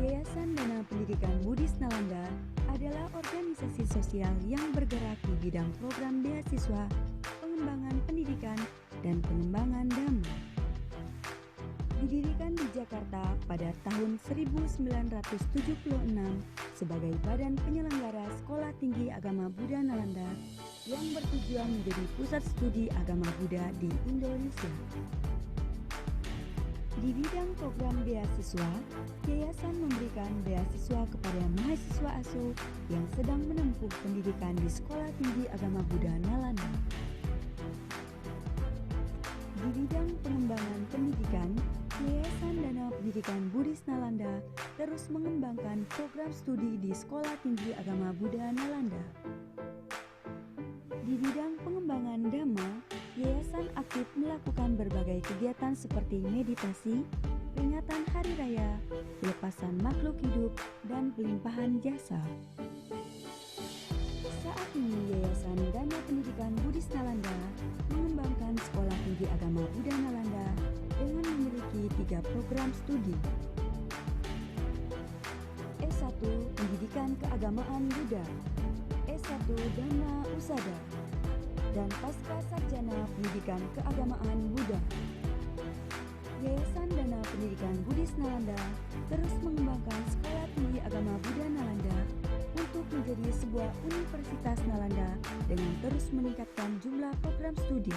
Yayasan Dana Pendidikan Buddhis Nalanda adalah organisasi sosial yang bergerak di bidang program beasiswa, pengembangan pendidikan, dan pengembangan dhamma. Didirikan di Jakarta pada tahun 1976 sebagai badan penyelenggara Sekolah Tinggi Agama Buddha Nalanda yang bertujuan menjadi pusat studi agama Buddha di Indonesia. Di bidang program beasiswa, yayasan memberikan beasiswa kepada mahasiswa asuh yang sedang menempuh pendidikan di Sekolah Tinggi Agama Buddha Nalanda. Di bidang pengembangan pendidikan, Yayasan Dana Pendidikan Buddhis Nalanda terus mengembangkan program studi di Sekolah Tinggi Agama Buddha Nalanda. Di bidang pengembangan dhamma, yayasan aktif melakukan berbagai kegiatan seperti meditasi, peringatan hari raya, pelepasan makhluk hidup, dan pelimpahan jasa. Saat ini Yayasan Dana Pendidikan Buddhis Nalanda mengembangkan Sekolah Tinggi Agama Buddha Nalanda dengan memiliki 3 program studi. S1 Pendidikan Keagamaan Buddha, S1 Dhamma Usada, dan Pasca Sarjana Pendidikan Keagamaan Buddha. Yayasan Dana Pendidikan Buddhis Nalanda terus mengembangkan Sekolah Tinggi Agama Buddha Nalanda untuk menjadi sebuah universitas Nalanda dengan terus meningkatkan jumlah program studi.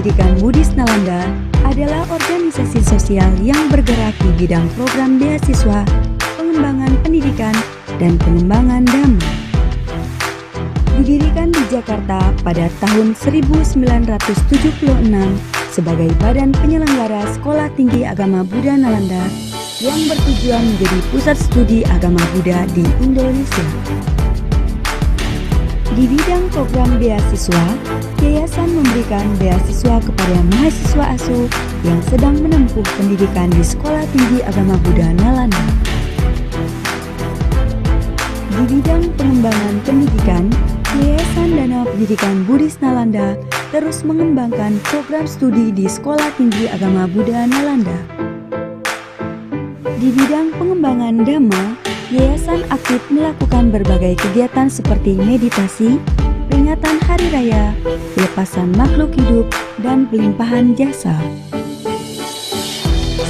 Pendidikan Buddhis Nalanda adalah organisasi sosial yang bergerak di bidang program beasiswa, pengembangan pendidikan, dan pengembangan dhamma. Didirikan di Jakarta pada tahun 1976 sebagai badan penyelenggara Sekolah Tinggi Agama Buddha Nalanda yang bertujuan menjadi pusat studi agama Buddha di Indonesia. Di bidang program beasiswa, yayasan memberikan beasiswa kepada mahasiswa asuh yang sedang menempuh pendidikan di Sekolah Tinggi Agama Buddha Nalanda. Di bidang pengembangan pendidikan, Yayasan Dana Pendidikan Buddhis Nalanda terus mengembangkan program studi di Sekolah Tinggi Agama Buddha Nalanda. Di bidang pengembangan dhamma, yayasan aktif melakukan berbagai kegiatan seperti meditasi, peringatan hari raya, pelepasan makhluk hidup, dan pelimpahan jasa.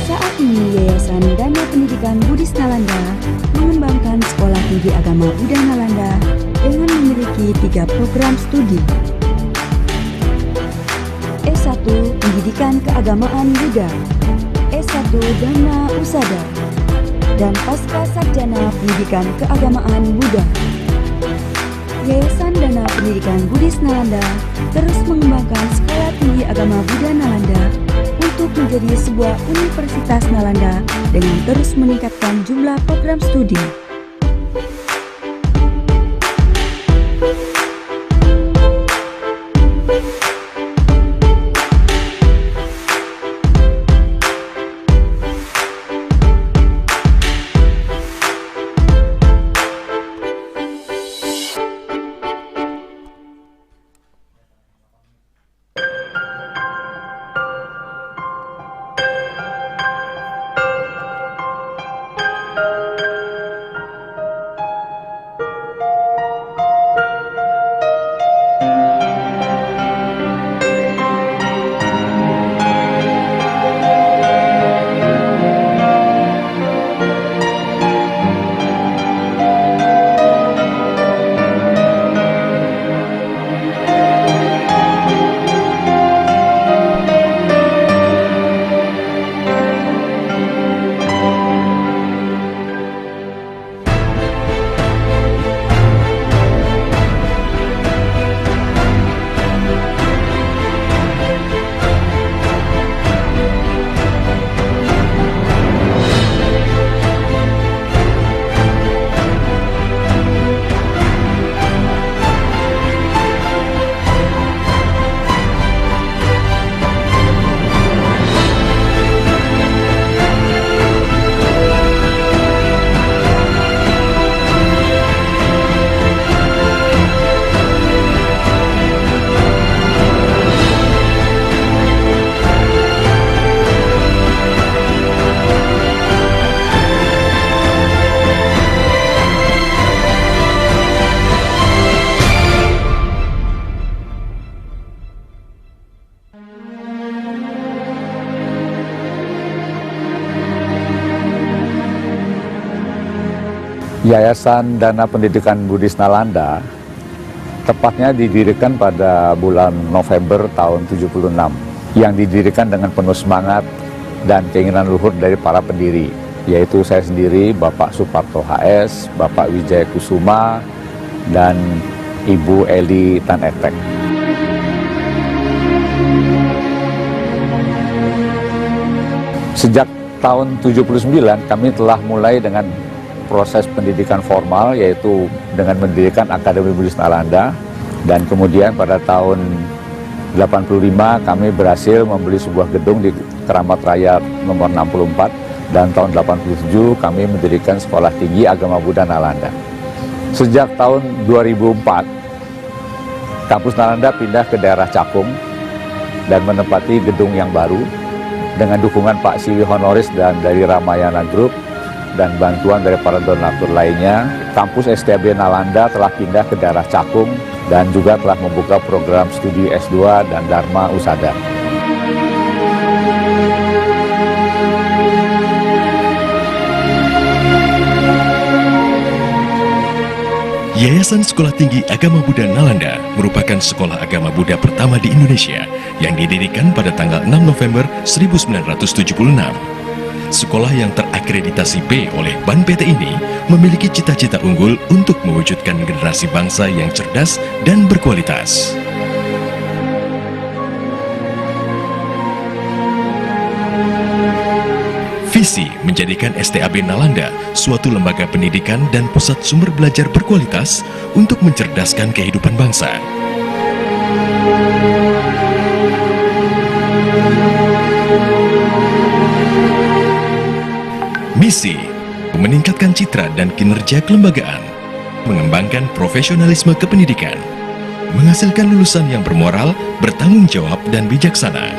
Saat ini Yayasan Dana Pendidikan Buddhis Nalanda mengembangkan Sekolah Tinggi Agama Buddha Nalanda dengan memiliki 3 program studi. S1 Pendidikan Keagamaan Buddha, S1 Dhamma Usada, dan Pasca Sarjana Pendidikan Keagamaan Buddha. Yayasan Dana Pendidikan Buddhis Nalanda terus mengembangkan Sekolah Tinggi Agama Buddha Nalanda untuk menjadi sebuah universitas Nalanda dengan terus meningkatkan jumlah program studi. Yayasan Dana Pendidikan Buddhis Nalanda tepatnya didirikan pada bulan November tahun 76 yang didirikan dengan penuh semangat dan keinginan luhur dari para pendiri, yaitu saya sendiri, Bapak Suparto HS, Bapak Wijaya Kusuma, dan Ibu Eli Tan Etek. Sejak tahun 79 kami telah mulai dengan proses pendidikan formal, yaitu dengan mendirikan Akademi Buddhis Nalanda, dan kemudian pada tahun 85 kami berhasil membeli sebuah gedung di Keramat Raya nomor 64, dan tahun 87 kami mendirikan Sekolah Tinggi Agama Buddha Nalanda. Sejak tahun 2004 kampus Nalanda pindah ke daerah Cakung dan menempati gedung yang baru dengan dukungan Pak Siwi Honoris dan dari Ramayana Group dan bantuan dari para donatur lainnya. Kampus STB Nalanda telah pindah ke daerah Cakung dan juga telah membuka program studi S2 dan Dharma Usada. Yayasan Sekolah Tinggi Agama Buddha Nalanda merupakan sekolah agama Buddha pertama di Indonesia yang didirikan pada tanggal 6 November 1976. Sekolah yang terakreditasi B oleh Ban PT ini memiliki cita-cita unggul untuk mewujudkan generasi bangsa yang cerdas dan berkualitas. Visi menjadikan STAB Nalanda suatu lembaga pendidikan dan pusat sumber belajar berkualitas untuk mencerdaskan kehidupan bangsa. Misi meningkatkan citra dan kinerja kelembagaan, mengembangkan profesionalisme kependidikan, menghasilkan lulusan yang bermoral, bertanggung jawab, dan bijaksana.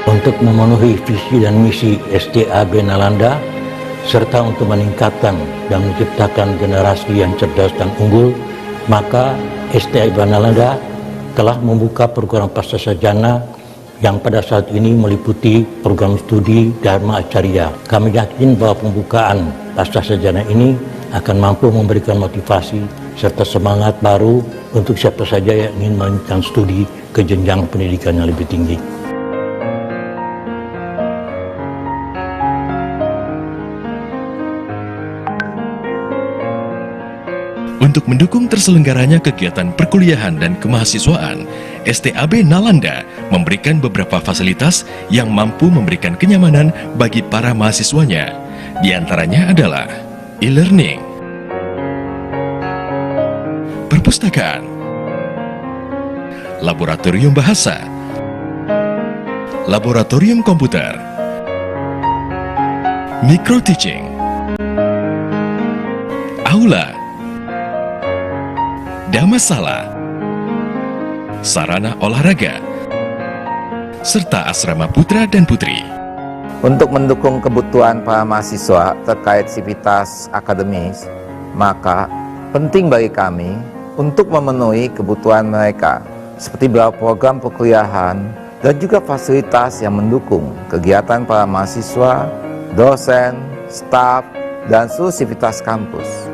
Untuk memenuhi visi dan misi STAB Nalanda, serta untuk meningkatkan dan menciptakan generasi yang cerdas dan unggul, maka STAB Nalanda telah membuka program pasca sarjana yang pada saat ini meliputi program studi Dharma Acarya. Kami yakin bahwa pembukaan pasca sarjana ini akan mampu memberikan motivasi serta semangat baru untuk siapa saja yang ingin melanjutkan studi ke jenjang pendidikan yang lebih tinggi. Untuk mendukung terselenggaranya kegiatan perkuliahan dan kemahasiswaan, STAB Nalanda memberikan beberapa fasilitas yang mampu memberikan kenyamanan bagi para mahasiswanya. Di antaranya adalah e-learning, perpustakaan, laboratorium bahasa, laboratorium komputer, micro-teaching, aula, Dhammasala, sarana olahraga, serta asrama putra dan putri. Untuk mendukung kebutuhan para mahasiswa terkait sivitas akademis, maka penting bagi kami untuk memenuhi kebutuhan mereka, seperti beberapa program perkuliahan dan juga fasilitas yang mendukung kegiatan para mahasiswa, dosen, staf, dan seluruh sivitas kampus.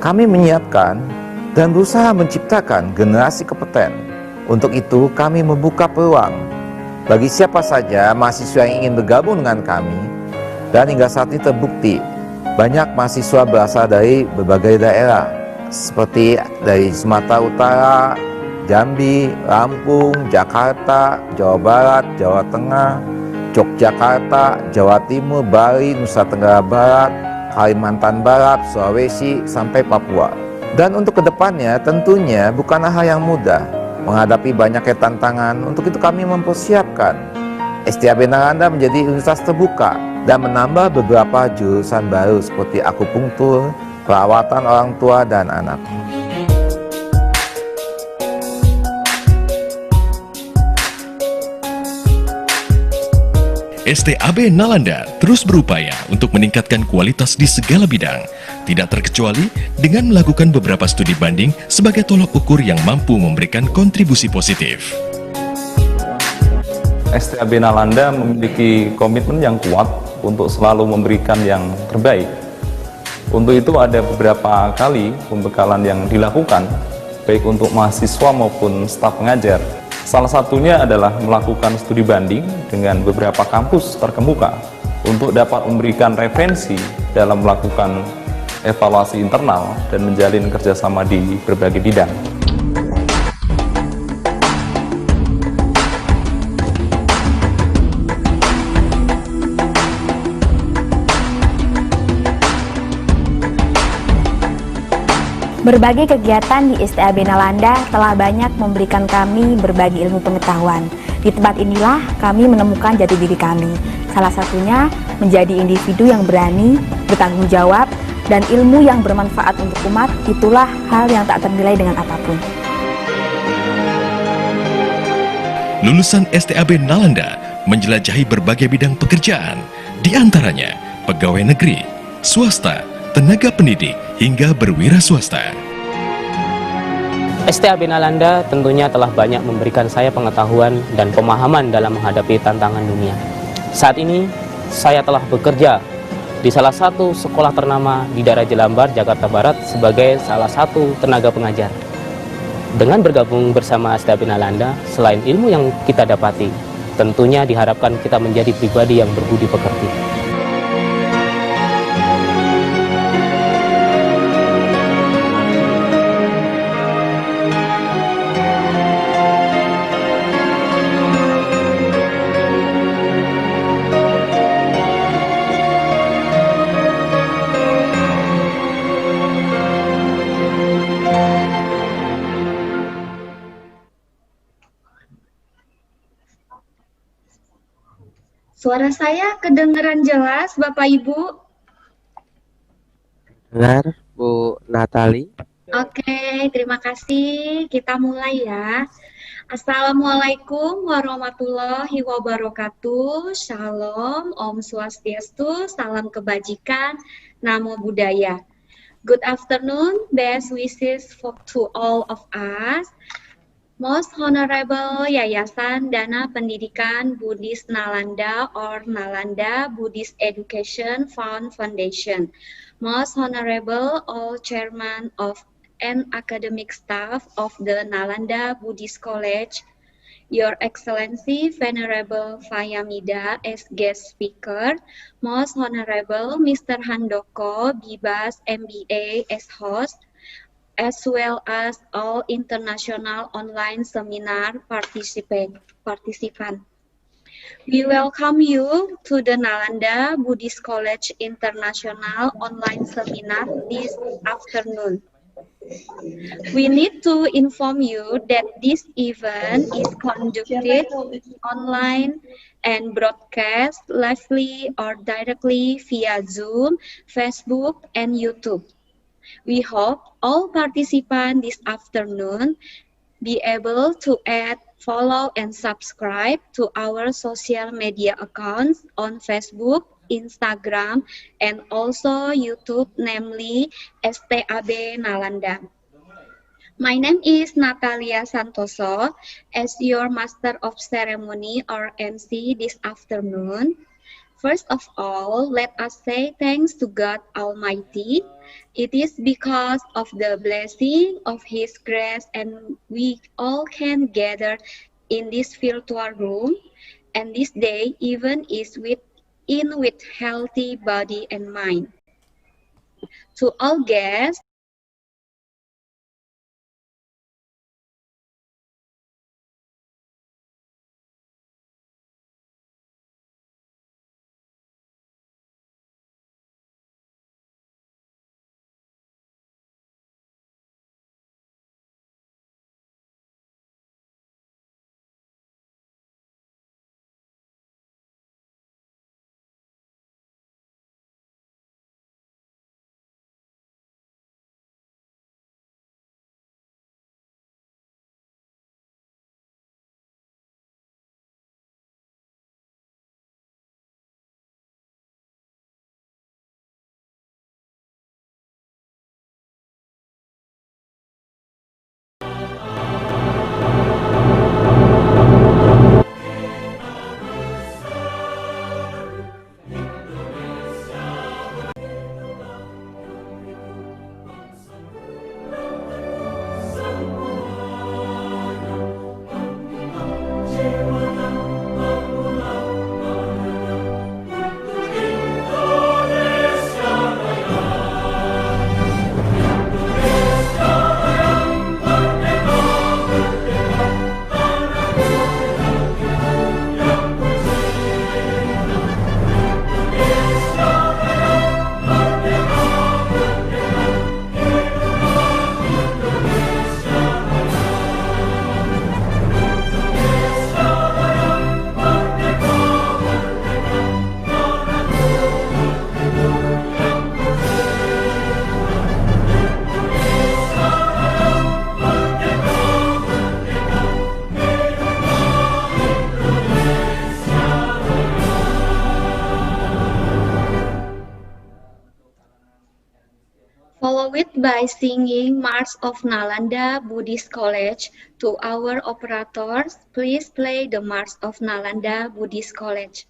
Kami menyiapkan dan berusaha menciptakan generasi kompeten. Untuk itu, kami membuka peluang bagi siapa saja mahasiswa yang ingin bergabung dengan kami, dan hingga saat ini terbukti banyak mahasiswa berasal dari berbagai daerah, seperti dari Sumatera Utara, Jambi, Lampung, Jakarta, Jawa Barat, Jawa Tengah, Yogyakarta, Jawa Timur, Bali, Nusa Tenggara Barat, Kalimantan Barat, Sulawesi, sampai Papua. Dan untuk kedepannya tentunya bukanlah hal yang mudah menghadapi banyaknya tantangan. Untuk itu kami mempersiapkan STAB Nalanda menjadi universitas terbuka dan menambah beberapa jurusan baru seperti akupunktur, perawatan orang tua dan anak. STAB Nalanda terus berupaya untuk meningkatkan kualitas di segala bidang, tidak terkecuali dengan melakukan beberapa studi banding sebagai tolak ukur yang mampu memberikan kontribusi positif. STAB Nalanda memiliki komitmen yang kuat untuk selalu memberikan yang terbaik. Untuk itu ada beberapa kali pembekalan yang dilakukan, baik untuk mahasiswa maupun staf pengajar. Salah satunya adalah melakukan studi banding dengan beberapa kampus terkemuka untuk dapat memberikan referensi dalam melakukan evaluasi internal dan menjalin kerjasama di berbagai bidang. Berbagai kegiatan di STAB Nalanda telah banyak memberikan kami berbagi ilmu pengetahuan. Di tempat inilah kami menemukan jati diri kami. Salah satunya menjadi individu yang berani, bertanggung jawab, dan ilmu yang bermanfaat untuk umat. Itulah hal yang tak ternilai dengan apapun. Lulusan STAB Nalanda menjelajahi berbagai bidang pekerjaan, di antaranya pegawai negeri, swasta, tenaga pendidik, hingga berwira swasta. STAB Nalanda tentunya telah banyak memberikan saya pengetahuan dan pemahaman dalam menghadapi tantangan dunia. Saat ini, saya telah bekerja di salah satu sekolah ternama di daerah Jelambar, Jakarta Barat sebagai salah satu tenaga pengajar. Dengan bergabung bersama STAB Nalanda, selain ilmu yang kita dapati, tentunya diharapkan kita menjadi pribadi yang berbudi pekerti. Suara saya kedengaran jelas, Bapak Ibu? Dengar, Bu Natali. Oke, terima kasih. Kita mulai ya. Assalamualaikum warahmatullahi wabarakatuh. Shalom, Om Swastiastu, salam kebajikan, Namo Buddhaya. Good afternoon, best wishes to all of us. Most Honorable Yayasan Dana Pendidikan Buddhis Nalanda or Nalanda Buddhist Education Fund Foundation. Most Honorable all Chairman of and academic staff of the Nalanda Buddhist College, Your Excellency Venerable Fayamida as guest speaker, Most Honorable Mr. Handoko Bibas MBA as host, as well as all international online seminar participant. We welcome you to the Nalanda Buddhist College International Online Seminar this afternoon. We need to inform you that this event is conducted online and broadcast lively or directly via Zoom, Facebook, and YouTube. We hope all participants this afternoon be able to add, follow, and subscribe to our social media accounts on Facebook, Instagram, and also YouTube, namely STAB Nalanda. My name is Natalia Santoso, as your Master of Ceremony or MC this afternoon. First of all, let us say thanks to God Almighty. It is because of the blessing of His grace and we all can gather in this virtual room, and this day even is with healthy body and mind. To all guests, follow it by singing March of Nalanda Buddhist College. To our operators, please play the March of Nalanda Buddhist College.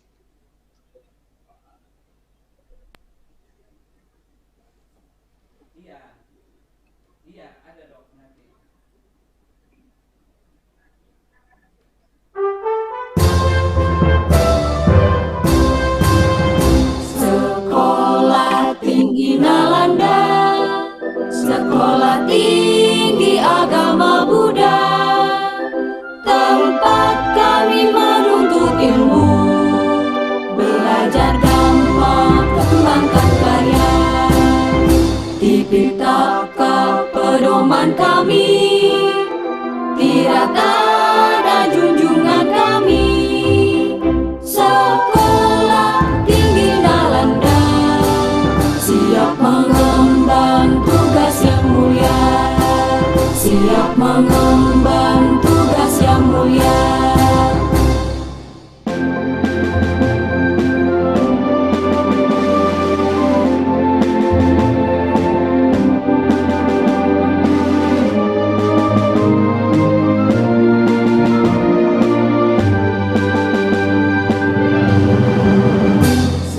kami, tirata dan junjungan kami. Sekolah Tinggi Nalanda siap mengemban tugas yang mulia, siap mengemban tugas yang mulia.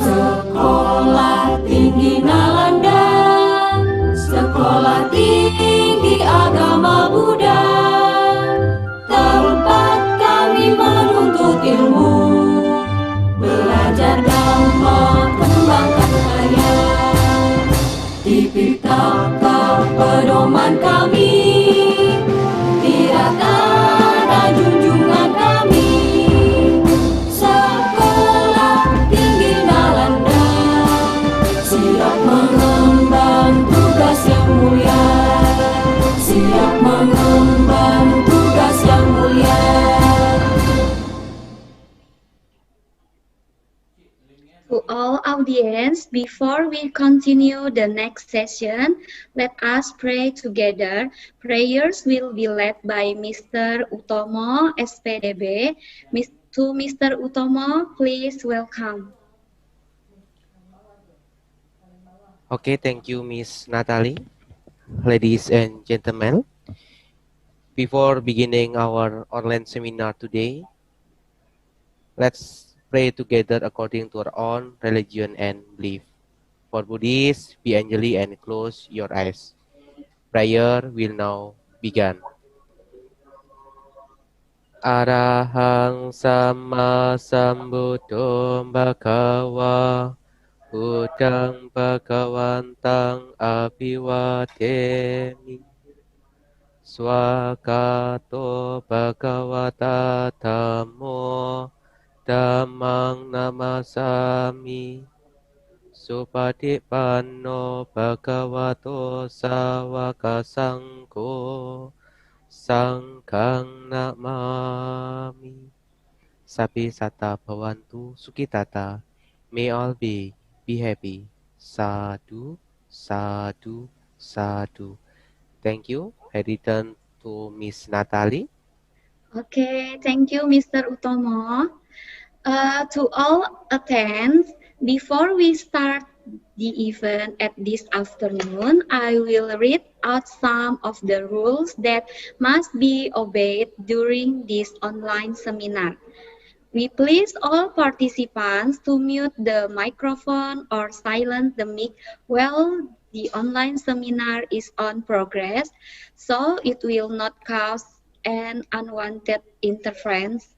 Sekolah Tinggi Nalanda, Sekolah Tinggi Agama Buddha, tempat kami menuntut ilmu, belajar Dhamma, kembangkan karya. Tipitaka pedoman kami, tirata dan junjungan kami. Sekolah Tinggi Nalanda siap mengemban tugas yang mulia, siap mengemban tugas yang mulia. To all audience, before we continue the next session, let us pray together. Prayers will be led by Mr. Utomo, SPDB. To Mr. Utomo, please welcome. Okay, thank you, Miss Natalie. Ladies and gentlemen, before beginning our online seminar today, let's pray together according to our own religion and belief. For Buddhists, be anjali and close your eyes. Prayer will now begin. Arahang Sama Sambuddho Bhagava Buddhang Bhagavantang Abhiwademi Swakato Bhagavata Dhammo Dhammang Namasami Supatipanno Bhagavato Sawaka Sangho Sanghang Namami. Sapi Sata Bhavantu Sukitata. May all be happy. Sadhu, sadhu, sadhu. Thank you. I return to Miss Natalie. Okay, thank you, Mr. Utomo. To all attendants, before we start the event at this afternoon, I will read out some of the rules that must be obeyed during this online seminar. We please all participants to mute the microphone or silence the mic while the online seminar is on progress, so it will not cause an unwanted interference.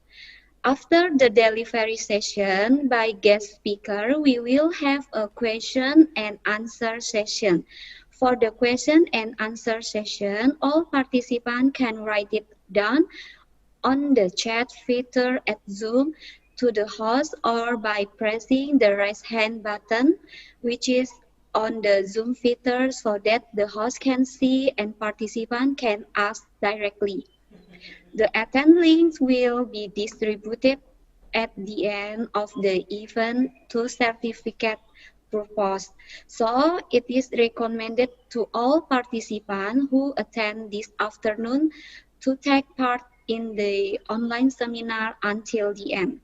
After the delivery session by guest speaker, we will have a question and answer session. For the question and answer session, all participants can write it down on the chat feature at Zoom to the host or by pressing the raise hand button, which is on the Zoom feature, so that the host can see and participant can ask directly. The attend links will be distributed at the end of the event to certificate purpose. So it is recommended to all participants who attend this afternoon to take part in the online seminar until the end.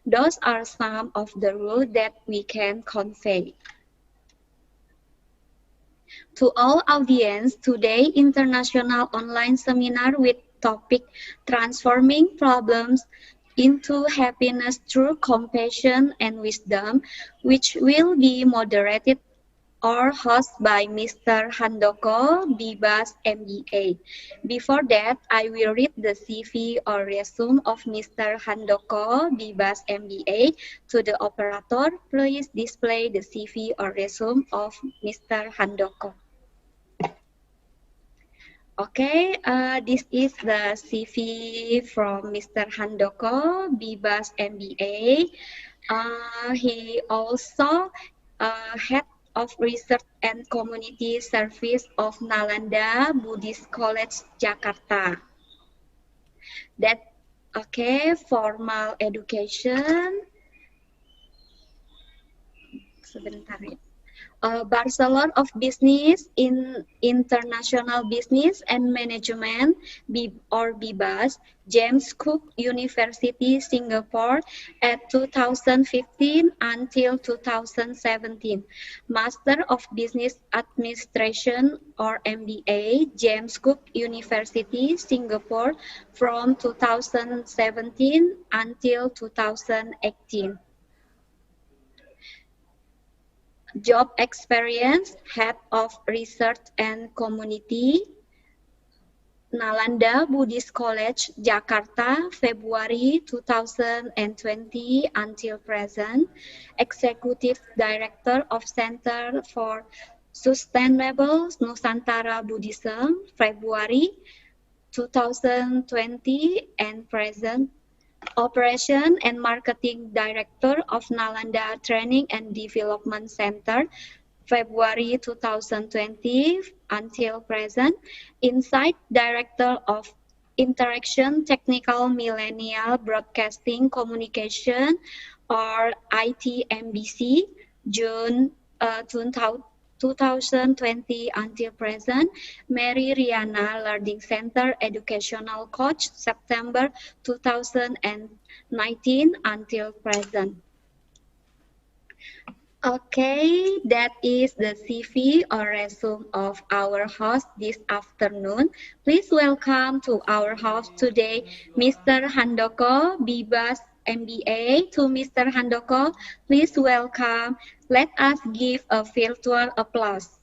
Those are some of the rules that we can convey. To all audience, today international online seminar with topic Transforming Problems into Happiness Through Compassion and Wisdom, which will be moderated or hosted by Mr. Handoko, Bibas, MBA. Before that, I will read the CV or resume of Mr. Handoko, Bibas, MBA to the operator. Please display the CV or resume of Mr. Handoko. Okay, this is the CV from Mr. Handoko, Bibas MBA. He also had of Research and Community Service of Nalanda Buddhist College, Jakarta. That okay, formal education. Sebentar ya. Bachelor of Business in International Business and Management or BIBAS, James Cook University, Singapore at 2015 until 2017. Master of Business Administration or MBA, James Cook University, Singapore from 2017 until 2018. Job experience, Head of Research and Community, Nalanda Buddhist College, Jakarta, February 2020 until present. Executive Director of Center for Sustainable Nusantara Buddhism, February 2020 and present. Operation and Marketing Director of Nalanda Training and Development Center, February 2020 until present. Insight Director of Interaction Technical Millennial Broadcasting Communication or ITMBC, June 2020 until present. Mary Riana Learning Center Educational Coach, September 2019 until present. Okay, that is the CV or resume of our host this afternoon. Please welcome to our host today, Mr. Handoko, Bibas MBA. To Mr. Handoko, please welcome. Let us give a virtual applause.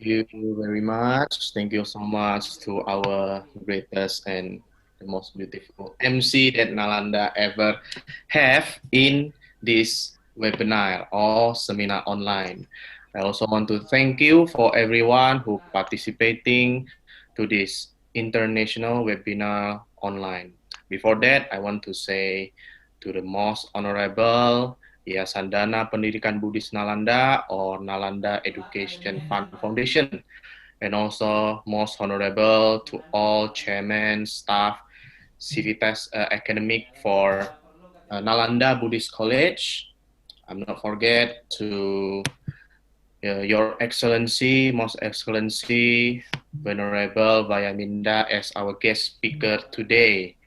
Thank you very much. Thank you so much to our greatest and the most beautiful MC that Nalanda ever have in this webinar or seminar online. I also want to thank you for everyone who participating to this international webinar online. Before that, I want to say to the most honorable Yayasan Dana Pendidikan Buddhis Nalanda or Nalanda Education Fund Foundation, and also most honorable to all chairman, staff, civitas academic for Nalanda Buddhist College. I'm not forget to Your Excellency, Most Excellency, Venerable Vayaminda as our guest speaker today.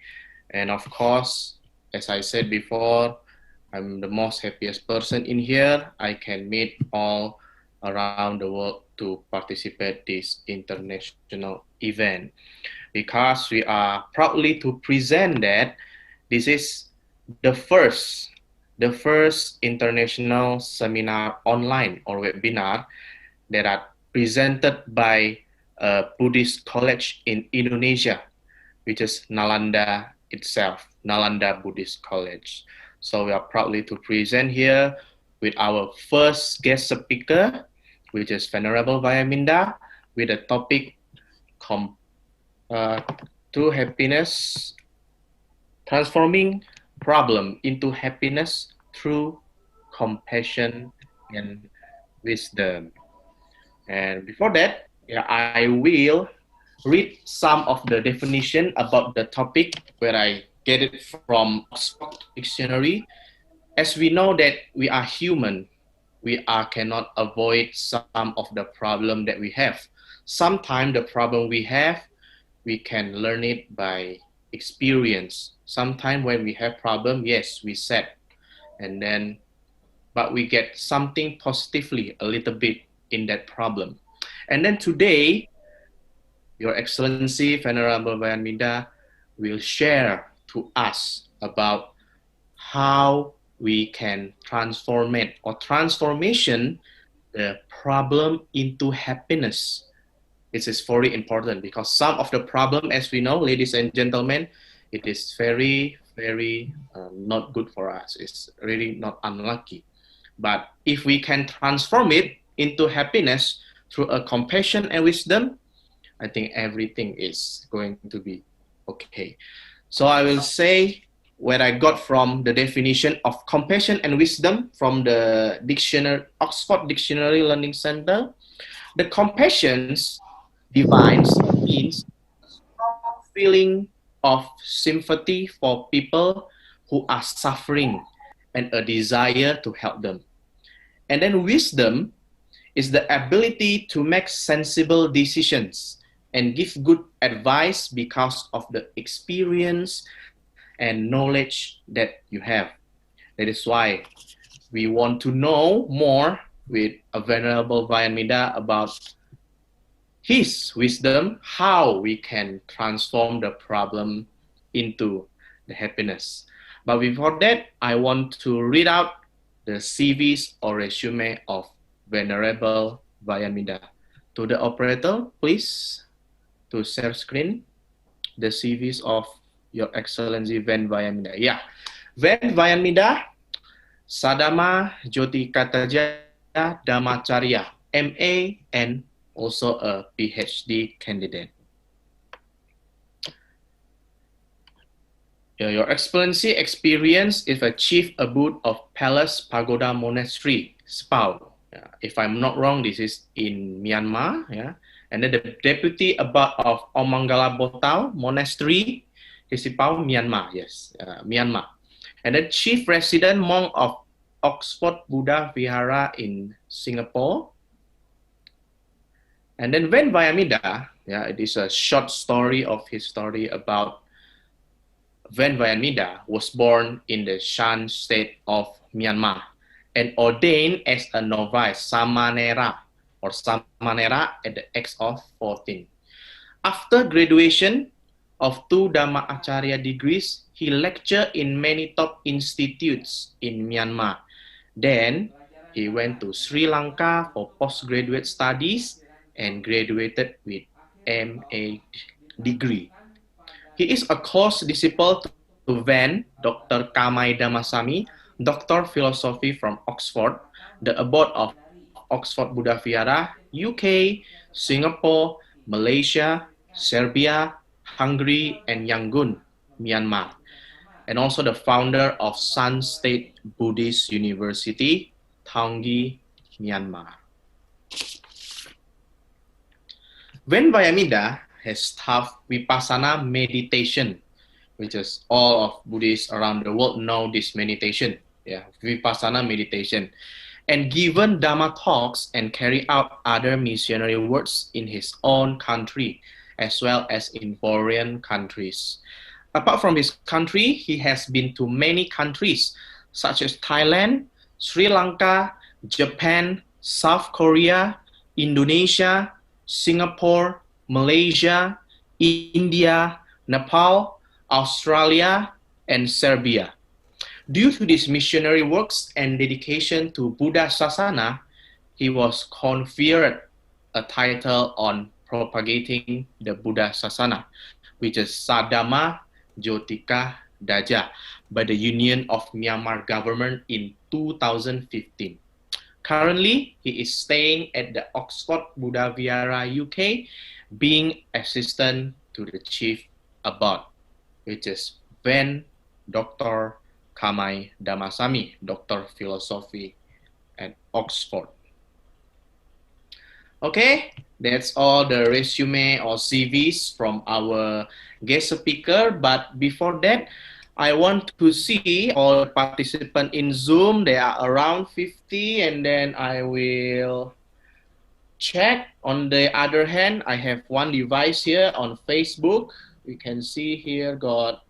And of course, as I said before, I'm the most happiest person in here. I can meet all around the world to participate this international event, because we are proudly to present that this is the first international seminar online or webinar that are presented by a Buddhist college in Indonesia, which is Nalanda itself, Nalanda Buddhist College. So we are proudly to present here with our first guest speaker, which is Venerable Vayaminda, with a topic to happiness, transforming problem into happiness through compassion and wisdom. And before that, I will read some of the definition about the topic where I get it from Oxford Dictionary. As we know that we are human, we cannot avoid some of the problem that we have. Sometimes the problem we have, we can learn it by experience. Sometimes when we have problem, yes, we sad, and then, but we get something positively a little bit in that problem. And then today, Your Excellency Venerable Vayaminda will share to us about how we can transform it or transformation the problem into happiness. This is very important because some of the problem, as we know, ladies and gentlemen, it is very, very not good for us. It's really not unlucky. But if we can transform it into happiness through a compassion and wisdom, I think everything is going to be okay. So I will say where I got from the definition of compassion and wisdom from the dictionary, Oxford Dictionary Learning Center. The compassions divines means strong feeling of sympathy for people who are suffering and a desire to help them. And then wisdom is the ability to make sensible decisions and give good advice because of the experience and knowledge that you have. That is why we want to know more with a Venerable Vayamida about his wisdom, how we can transform the problem into the happiness. But before that, I want to read out the CVs or resume of Venerable Vayamida. To the operator, please, to share screen the CVs of Your Excellency Ven Vayamida. Yeah, Ven Vayamida, Sadama Jyoti Kataja Dhamacharya, MA, and also a PhD candidate. Your Excellency experience is a chief abbot of Palace Pagoda Monastery, Spao. If I'm not wrong, this is in Myanmar. Yeah, and then the deputy abbot of Omangala Botao Monastery, Hisipao, Myanmar. Yes, Myanmar. And the chief resident monk of Oxford Buddha Vihara in Singapore. And then Ven Vayamida, yeah, it is a short story of his story about Ven Vayamida was born in the Shan state of Myanmar and ordained as a novice Samanera or Samanera at the age of 14. After graduation of 2 Dhamma Acharya degrees, he lectured in many top institutes in Myanmar. Then he went to Sri Lanka for postgraduate studies and graduated with MA degree. He is a close disciple to Ven, Dr. Kamai Dhammasami, Doctor of Philosophy from Oxford, the abbot of Oxford Buddha Vihara, UK, Singapore, Malaysia, Serbia, Hungary, and Yangon, Myanmar, and also the founder of Sun State Buddhist University, Tinggi, Myanmar. Ven Vayamida has taught Vipassana meditation, which is all of Buddhists around the world know this meditation, yeah, Vipassana meditation, and given Dhamma talks and carry out other missionary works in his own country, as well as in foreign countries. Apart from his country, he has been to many countries, such as Thailand, Sri Lanka, Japan, South Korea, Indonesia, Singapore, Malaysia, India, Nepal, Australia, and Serbia. Due to these missionary works and dedication to Buddha Sasana, he was conferred a title on propagating the Buddha Sasana, which is Sadama Jotika Daja, by the Union of Myanmar government in 2015. Currently, he is staying at the Oxford Buddha Vihara, UK, being assistant to the chief abbot, which is Ven Dr. Kamai Dhammasami, Doctor of Philosophy at Oxford. Okay, that's all the resume or CVs from our guest speaker. But before that, I want to see all the participants in Zoom. They are around 50, and then I will check. On the other hand, I have one device here on Facebook. We can see here got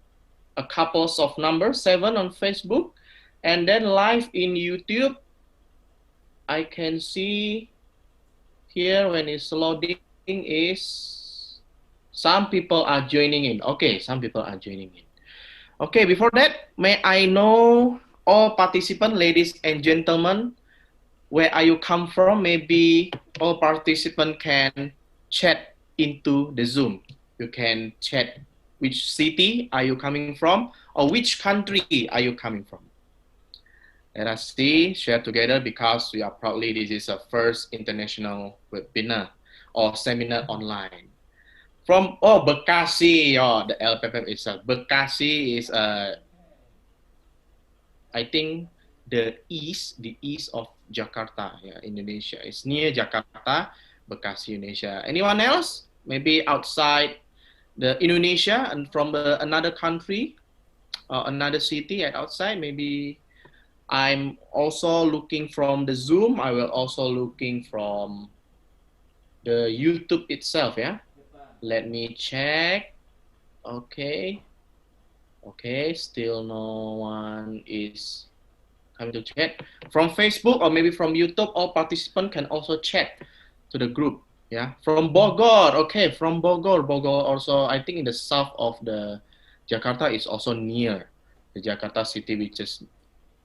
a couple of numbers, 7 on Facebook, and then live in YouTube. I can see here when it's loading is some people are joining in. Okay, some people are joining in. Okay, before that, may I know all participants, ladies and gentlemen, where are you come from? Maybe all participants can chat into the Zoom. You can chat which city are you coming from or which country are you coming from. Let us see, share together, because we are proudly, this is a first international webinar or seminar online. From, Bekasi, the LPPM is Bekasi is I think the east of Jakarta, yeah, Indonesia. It's near Jakarta, Bekasi, Indonesia. Anyone else? Maybe outside the Indonesia and from another country or another city at outside. Maybe I'm also looking from the Zoom. I will also looking from the YouTube itself. Yeah. Let me check. Okay. Okay. Still no one is coming to chat from Facebook or maybe from YouTube. All participants can also chat to the group. Yeah, from Bogor. Okay, from Bogor. Bogor also, I think in the south of the Jakarta is also near the Jakarta city, which is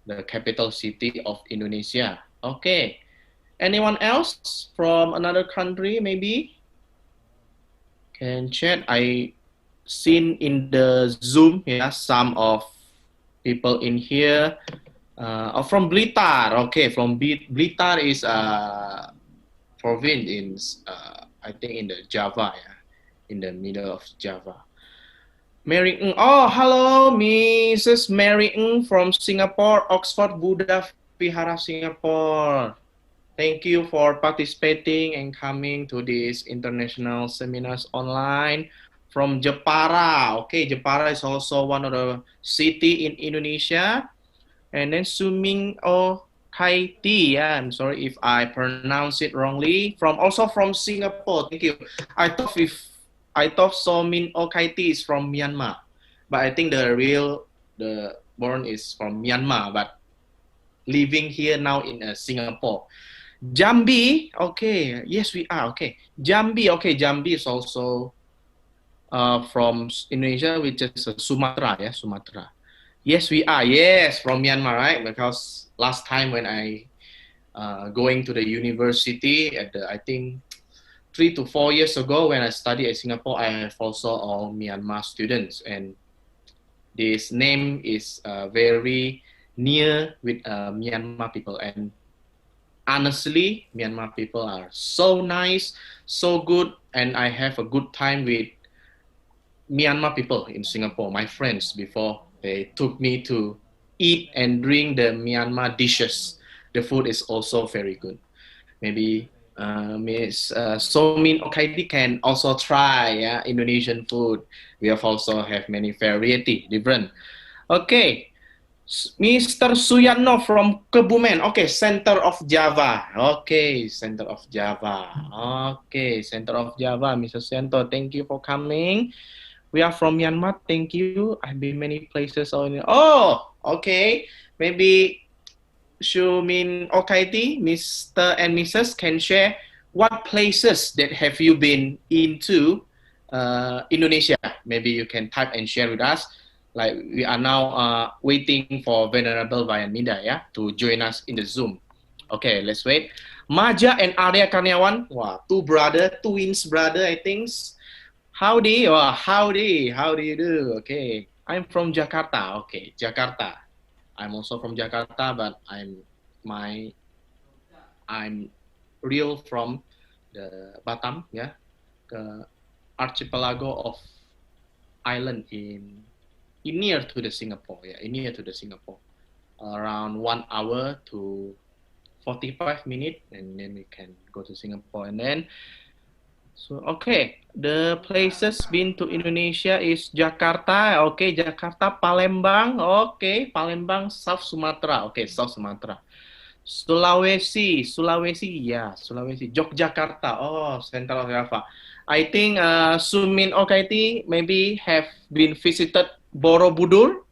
the capital city of Indonesia. Okay, anyone else from another country maybe can chat? I seen in the Zoom, yeah, some of people in here. From Blitar. Okay, from Blitar is province in I think in the Java, yeah, in the middle of Java. Mary Ng. Oh, hello, Mrs. Mary Ng from Singapore, Oxford Buddha Vihara, Singapore. Thank you for participating and coming to this international seminars online. From Jepara. Okay, Jepara is also one of the city in Indonesia. And then Suming Kaiti, yeah, I'm sorry if I pronounce it wrongly. Also from Singapore, thank you. I thought Somin Kaiti is from Myanmar, but I think the born is from Myanmar, but living here now in Singapore. Jambi, okay, yes we are, okay. Jambi, okay, Jambi is also from Indonesia, which is Sumatra, yeah, Sumatra. Yes, we are. Yes, from Myanmar, right? Because last time when I going to the university I think 3 to 4 years ago when I studied at Singapore, I have also all Myanmar students, and this name is very near with Myanmar people. And honestly, Myanmar people are so nice, so good, and I have a good time with Myanmar people in Singapore, my friends, before they took me to eat and drink the Myanmar dishes. The food is also very good. Maybe Miss Somin Okaidi can also try Indonesian food. We have also have many variety, different. Okay, Mr. Suyano from Kebumen. Okay, center of Java. Okay, center of Java. Okay, center of Java, Mr. Suyanto. Thank you for coming. We are from Myanmar. Thank you. I've been many places. Oh, okay. Maybe Shumin Okaiti, Mr. and Mrs. can share what places that have you been into Indonesia. Maybe you can type and share with us. Like we are now waiting for Venerable Vayanida, yeah, to join us in the Zoom. Okay, let's wait. Maja and Arya Karniawan. Wow, twins brother, I think. Howdy, howdy, how do you do? Okay, I'm from Jakarta. Okay, Jakarta. I'm also from Jakarta, but I'm real from the Batam, yeah, the archipelago of island in near to the Singapore, yeah, near to the Singapore, around 1 hour to 45 minutes, and then we can go to Singapore. And then so, okay, the places been to Indonesia is Jakarta, okay, Jakarta, Palembang, okay, Palembang, South Sumatra, okay, South Sumatra. Sulawesi, yeah, Sulawesi, Yogyakarta, oh, Central Java. I think Sumin Okaiti maybe have been visited Borobudur.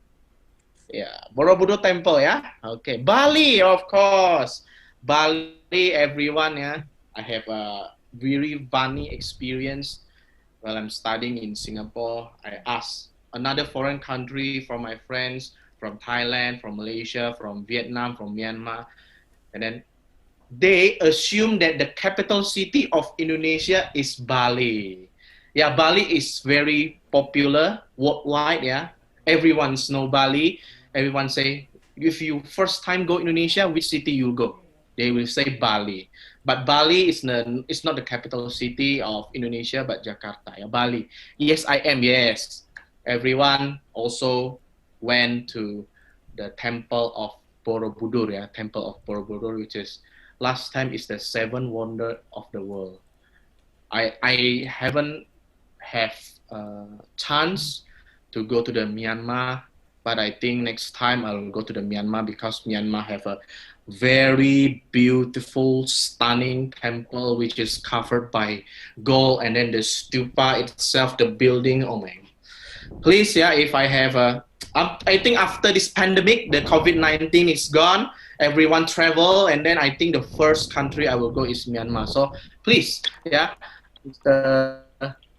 Yeah, Borobudur Temple, yeah, okay. Bali, of course, Bali, everyone, yeah. I have a very funny experience while I'm studying in Singapore. I asked another foreign country from my friends from Thailand, from Malaysia, from Vietnam, from Myanmar, and then they assume that the capital city of Indonesia is Bali. Yeah, Bali is very popular worldwide. Yeah, everyone knows Bali. Everyone say, if you first time go Indonesia, which city you go? They will say Bali. But Bali is not the capital city of Indonesia, but Jakarta. Yeah, Bali. Yes, I am. Yes. Everyone also went to the temple of Borobudur, yeah, temple of Borobudur, which is last time is the seven wonder of the world. I haven't have chance to go to the Myanmar, but I think next time I'll go to the Myanmar because Myanmar have a very beautiful, stunning temple which is covered by gold, and then the stupa itself, the building. Oh my! Please, yeah, if I have a, I think after this pandemic, the COVID-19 is gone. Everyone travel, and then I think the first country I will go is Myanmar. So please, yeah, Mr.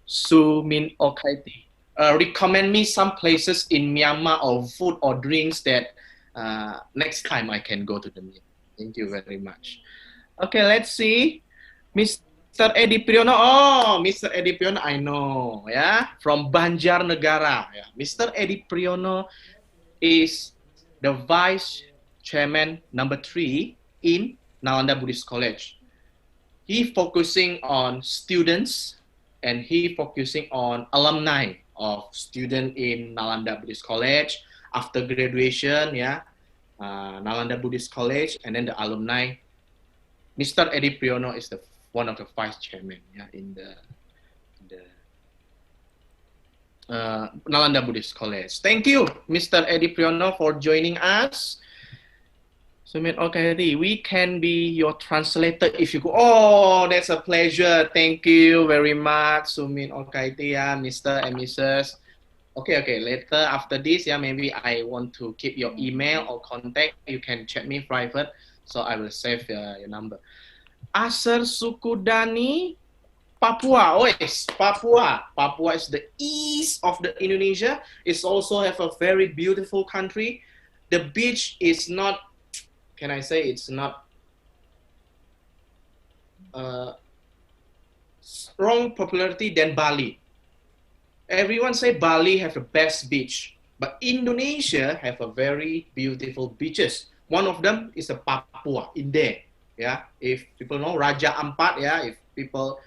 Su Min Okaiti, recommend me some places in Myanmar or food or drinks that next time I can go to the Myanmar. Thank you very much. Okay, let's see. Mr. Edi Priyono. Oh, Mr. Edi Priyono, I know, yeah, from Banjarnegara. Yeah. Mr. Edi Priyono is the vice chairman number 3 in Nalanda Buddhist College. He focusing on students and he focusing on alumni of student in Nalanda Buddhist College after graduation, yeah, Nalanda Buddhist College, and then the alumni. Mr. Edi Priyono is one of the vice chairman, yeah, in the Nalanda Buddhist College. Thank you, Mr. Edi Priyono, for joining us. Sumit Okaiti, we can be your translator if you go. Oh, that's a pleasure. Thank you very much, Sumit Okaiti, yeah, Mr. and Mrs. Okay, later after this, yeah, maybe I want to keep your email or contact. You can chat me private, so I will save your number. Asar Sukudani, Papua. Oh yes, Papua. Papua is the east of the Indonesia. It's also have a very beautiful country. The beach is not, can I say it's not strong popularity than Bali. Everyone say Bali have the best beach, but Indonesia have a very beautiful beaches. One of them is a Papua in there. Yeah, if people know Raja Ampat, yeah, if people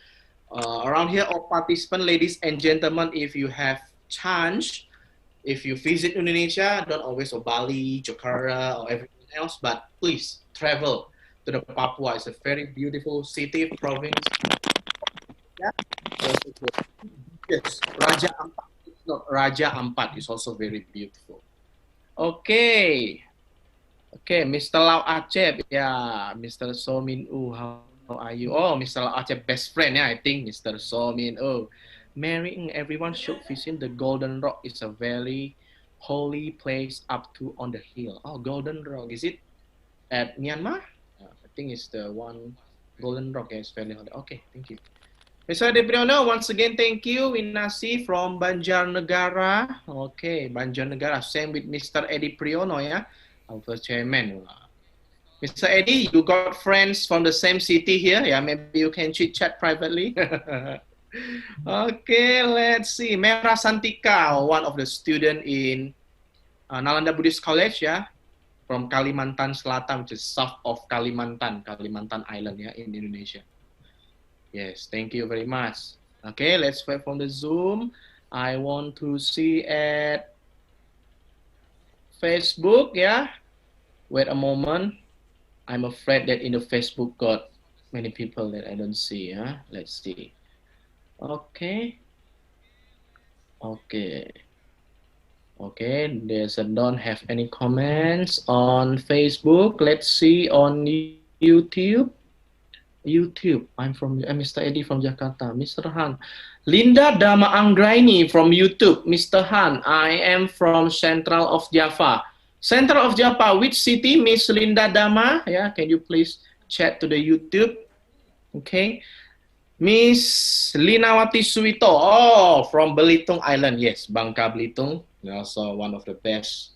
around here, all participants, ladies and gentlemen, if you have chance, if you visit Indonesia, don't always go Bali, Jakarta, or everything else, but please travel to the Papua. It's a very beautiful city, province. Yeah. Yes, Raja Ampat. It's not Raja Ampat. It's also very beautiful. Okay. Okay, Mr. Lau Acep, yeah, Mr. Somin how are you? Oh, Mr. Lau Acep, best friend, yeah, I think, Mr. Somin marrying everyone should visit the Golden Rock. It's a very holy place up to on the hill. Oh, Golden Rock, is it at Myanmar? I think it's the one, Golden Rock, yeah, it's very holy. Okay, thank you. Mr. Edi Priyono, once again, thank you. Winasi from Banjarnegara. Okay, Banjarnegara, same with Mr. Edi Priyono, yeah. Our chairman. Mr. Eddie, you got friends from the same city here? Yeah, maybe you can chit chat privately. Okay, let's see. Mera Santika, one of the student in Nalanda Buddhist College, yeah, from Kalimantan Selatan, which is south of Kalimantan Island, yeah, in Indonesia. Yes, thank you very much. Okay, let's wait from the Zoom. I want to see at Facebook, yeah. Wait a moment. I'm afraid that in the Facebook got many people that I don't see, huh? Let's see. Okay. Okay. Okay, there's don't have any comments on Facebook. Let's see on YouTube. I'm Mr. Eddie from Jakarta. Mr. Han. Linda Dama Anggraini from YouTube. Mr. Han, I am from Central of Java. Central of Java, which city, Miss Linda Dama? Yeah, can you please chat to the YouTube? Okay. Miss Linawati Suwito. Oh, from Belitung Island. Yes, Bangka Belitung. Also one of the best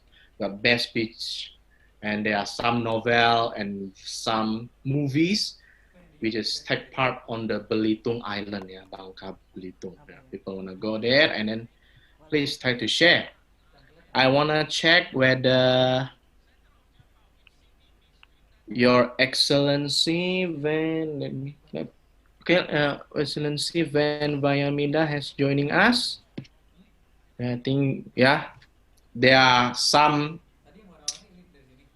beach. And there are some novel and some movies which is take part on the Belitung Island, yeah, Bangka Belitung. Yeah. People want to go there, and then please try to share. I want to check whether Your Excellency Van, Excellency Van Vayamida has joining us. I think, yeah, there are some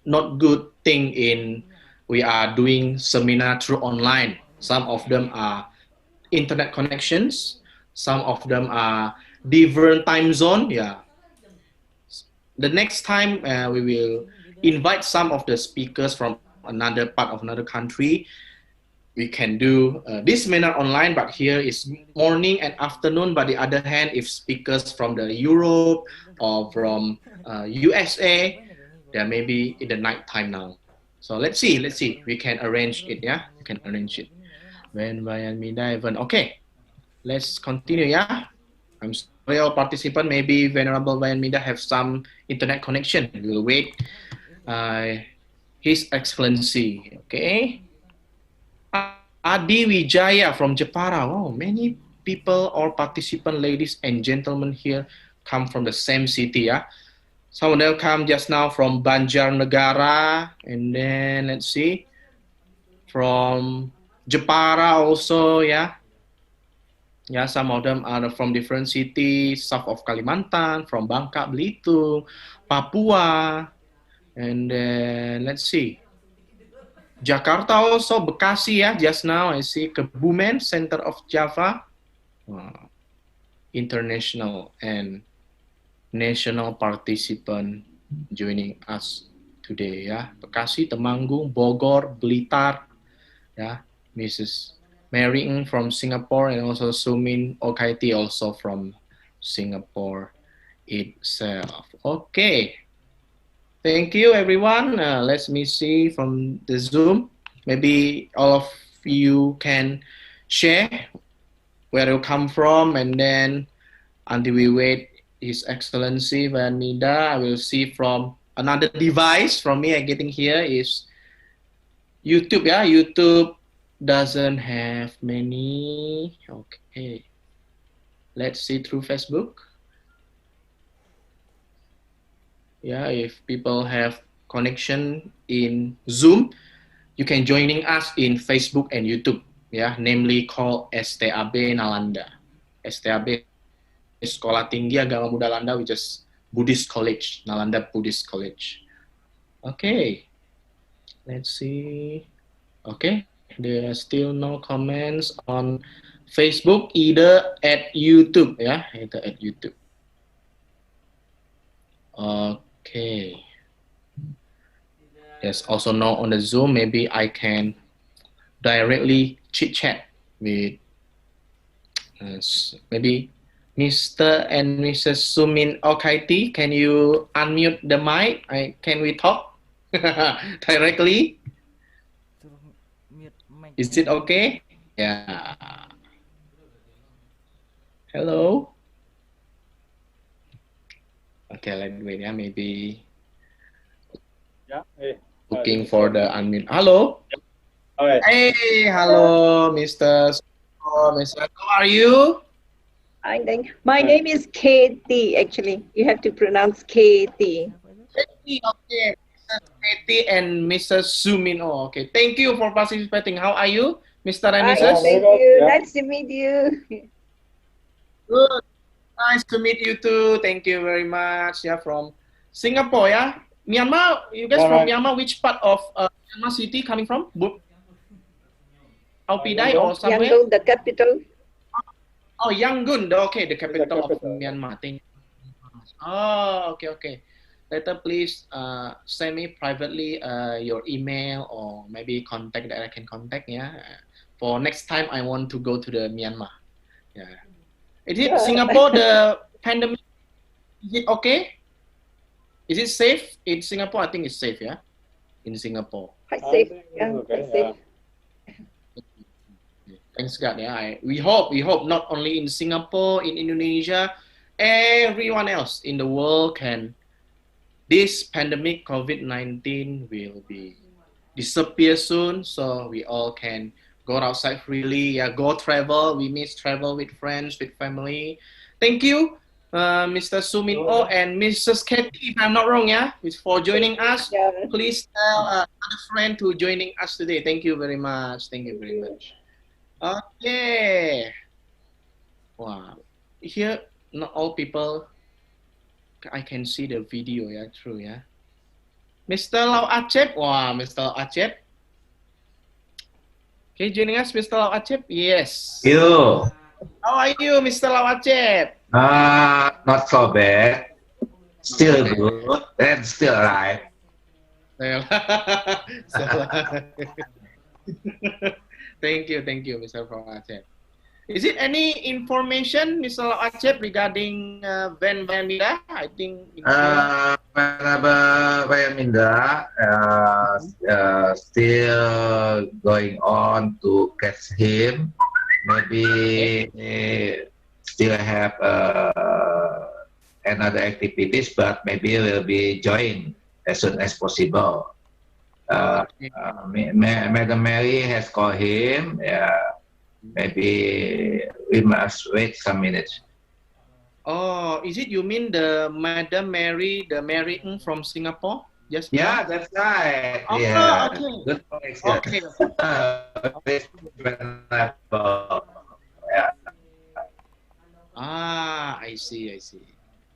not good thing in we are doing seminar through online. Some of them are internet connections, some of them are different time zone. Yeah, the next time we will invite some of the speakers from another part of another country. We can do this seminar online, but here is morning and afternoon. But the other hand, if speakers from the Europe or from USA, they may be in the night time now. So let's see. We can arrange it, yeah? We can arrange it. When Bayan Mida event. Okay, let's continue, yeah? I'm sorry, all participants, maybe Venerable Bayan Mida have some internet connection. We will wait His Excellency, okay? Adi Wijaya from Jepara. Oh, many people or participant, ladies and gentlemen here come from the same city, yeah? Some of them come just now from Banjarnegara, and then let's see, from Jepara also, yeah. Yeah, some of them are from different cities, south of Kalimantan, from Bangka Belitung, Papua, and then let's see, Jakarta also, Bekasi, yeah, just now I see Kebumen, center of Java, international and national participant joining us today, yeah. Bekasi, Temanggung, Bogor, Blitar, yeah. Mrs. Mary Ng from Singapore, and also Sumin Okaiti also from Singapore itself. Okay. Thank you, everyone. Let me see from the Zoom. Maybe all of you can share where you come from, and then until we wait His Excellency Vanida, I will see from another device from me. I'm getting here is YouTube. Yeah, YouTube doesn't have many. Okay, let's see through Facebook. Yeah, if people have connection in Zoom, you can joining us in Facebook and YouTube. Yeah, namely called STAB Nalanda. STAB Sekolah Tinggi Agama Buddha Nalanda, which is Buddhist College, Nalanda Buddhist College. Okay, let's see. Okay, there are still no comments on Facebook, either at YouTube. Yeah, either at YouTube. Okay. There's also no on the Zoom. Maybe I can directly chit chat with maybe Mr. and Mrs. Sumin Okaiti. Can you unmute the mic? Can we talk directly? Is it okay? Yeah. Hello. Okay, let's wait. Yeah, maybe. Yeah. Looking for the unmute. Hello. Okay. Hey, hello, Mr. How are you? My name is Katie, actually. You have to pronounce Katie. Okay. Mrs. Katie and Mrs. Sumin. Oh, okay. Thank you for participating. How are you, Mr. and Mrs.? Thank you. Yeah. Nice to meet you. Good. Nice to meet you too. Thank you very much. Yeah, from Singapore, yeah? Myanmar, you guys from Myanmar, which part of Myanmar city coming from? Alpidai or somewhere? Yangon, the capital. Oh, Yangon, okay, the capital of Myanmar. Thank you. Oh, okay. Later, please send me privately your email or maybe contact that I can contact, yeah? For next time, I want to go to the Myanmar. Yeah. Is it Singapore, the pandemic, is it okay? Is it safe in Singapore? I think it's safe, yeah? In Singapore. Quite safe, yeah, quite safe. Thanks God, yeah. We hope not only in Singapore, in Indonesia, everyone else in the world this pandemic, COVID-19 will disappear soon, so we all can go outside freely, yeah, go travel. We miss travel with friends, with family. Thank you, Mr. Sumin O and Mrs. Katie, if I'm not wrong, yeah, for joining us. Yeah. Please tell another friend to joining us today. Thank you very much. Thank you very much. Okay. Wow. Here, not all people, I can see the video, yeah, true, yeah. Mr. Lau Acep. Wow, Mr. Lau Acep. Okay, joining us, Mr. Lau Acep? Yes. You. How are you, Mr. Lau Acep? Not so bad. Still good and still alive. Thank you, Mr. Lau Acep. Is it any information, Mr. Lau Acep, regarding Van Mida? I think Minda still going on to catch him. Maybe still have another activities, but maybe will be join as soon as possible. Madam Mary has called him. Maybe we must wait some minutes. Oh, is it you mean the Madam Mary, the Mary Ng from Singapore? Just Yeah, that's right. Oh, yeah, okay. Good connection. Okay.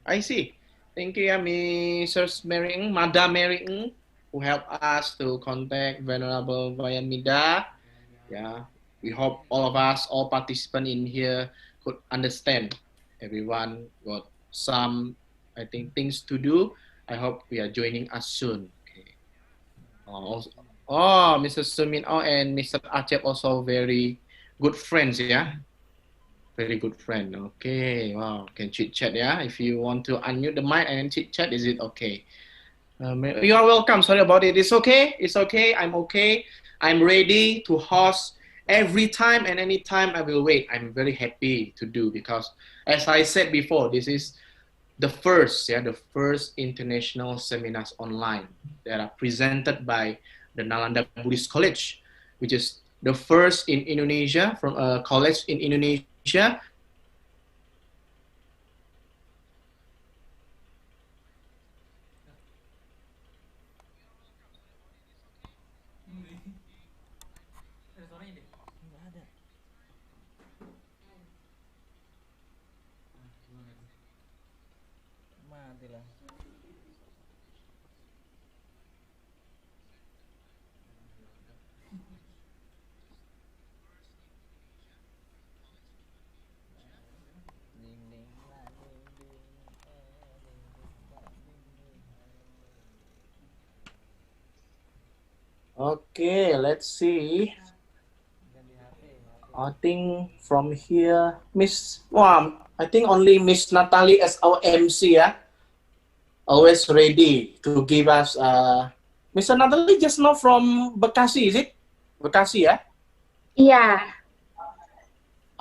I see. Thank you, Mrs. Mary Ng, Madam Mary Ng, who helped us to contact Venerable via Mida. Yeah, we hope all of us, all participants in here, could understand. Everyone got some, I think, things to do. I hope we are joining us soon. Okay. Mr. Sumin and Mr. Acep also very good friends, yeah. Very good friend. Okay, wow, can chit chat, yeah. If you want to unmute the mic and chit chat, is it okay? You are welcome. Sorry about it. It's okay. I'm okay. I'm ready to host every time and any time. I will wait. I'm very happy to do because, as I said before, this is the first international seminars online that are presented by the Nalanda Buddhist College, which is the first in Indonesia, from a college in Indonesia. Okay, let's see. I think from here, I think only Miss Natalie as our MC, yeah, always ready to give us. Mr. Natalie just now from Bekasi, is it? Bekasi, yeah. Yeah.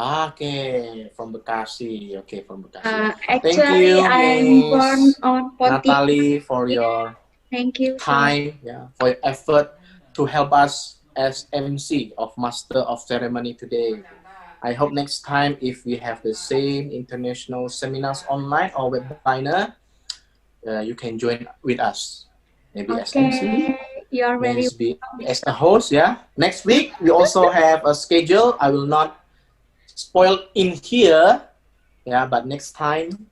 Okay, from Bekasi. Okay, from Bekasi. Actually, Thank you, I'm born Miss on Pontianak. Natalie, for your Thank you time, for your effort to help us as MC of Master of Ceremony today. I hope next time, if we have the same international seminars online or webinar, you can join with us. Maybe as MC, you're very maybe as a host. Yeah. Next week we also have a schedule. I will not spoil in here. Yeah, but next time,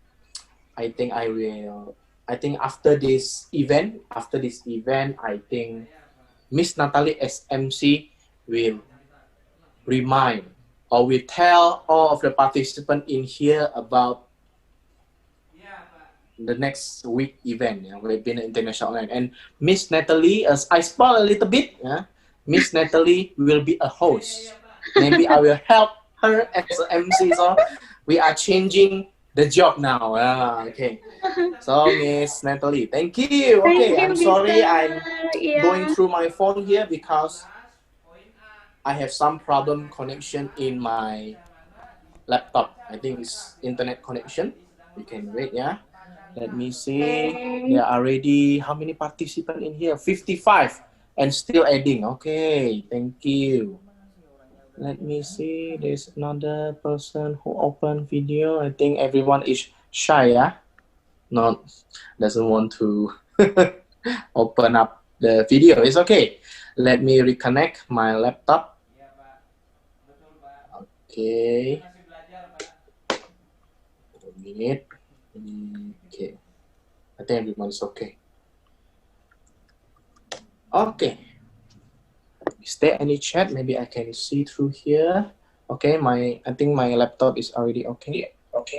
I think I will. I think after this event, I think Miss Natalie as MC will remind or will tell all of the participants in here about the next week event, webinar international online. And Miss Natalie, as I spoil a little bit, Miss Natalie will be a host. Maybe I will help her as an MC. So we are changing the job now. Okay. So Miss Natalie, thank you. Okay, I'm sorry I'm going through my phone here because I have some problem connection in my laptop. I think it's internet connection. You can wait, yeah. Let me see. There are already how many participants in here? 55 and still adding. Okay, thank you. Let me see. There's another person who opened video. I think everyone is shy, yeah. Not doesn't want to open up the video. It's okay. Let me reconnect my laptop. Okay. A minute. Okay. I think everyone is okay. Okay. Is there any chat? Maybe I can see through here. Okay, I think my laptop is already okay. Oops.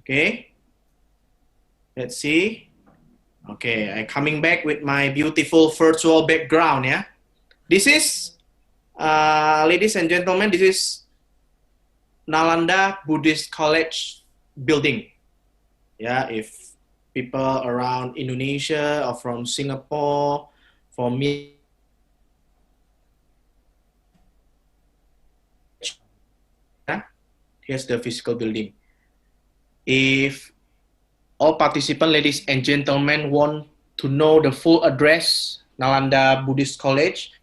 Okay, let's see. Okay, I'm coming back with my beautiful virtual background. Yeah, this is, ladies and gentlemen, this is Nalanda Buddhist College building. Yeah, if people around Indonesia or from Singapore, from me, here's the physical building. If all participants, ladies and gentlemen, want to know the full address, Nalanda Buddhist College,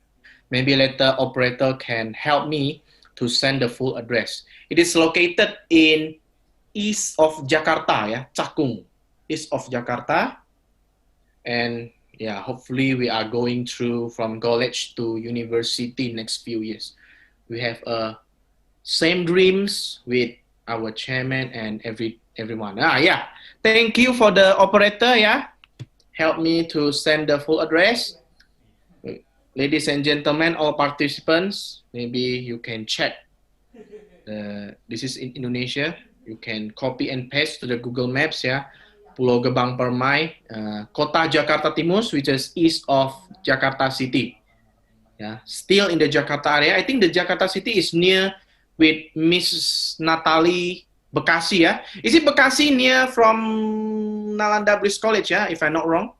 maybe later operator can help me to send the full address. It is located in east of Jakarta, yeah, Cakung, east of Jakarta. And yeah, hopefully we are going through from college to university next few years. We have same dreams with our chairman and everyone. Yeah. Thank you for the operator, yeah. Help me to send the full address. Ladies and gentlemen, all participants, maybe you can check. This is in Indonesia. You can copy and paste to the Google Maps, yeah. Pulau Gebang Permai, Kota Jakarta Timur, which is east of Jakarta City. Yeah, still in the Jakarta area. I think the Jakarta City is near with Miss Natalie Bekasi, yeah. Is it Bekasi near from Nalanda Buddhist College, yeah, if I'm not wrong?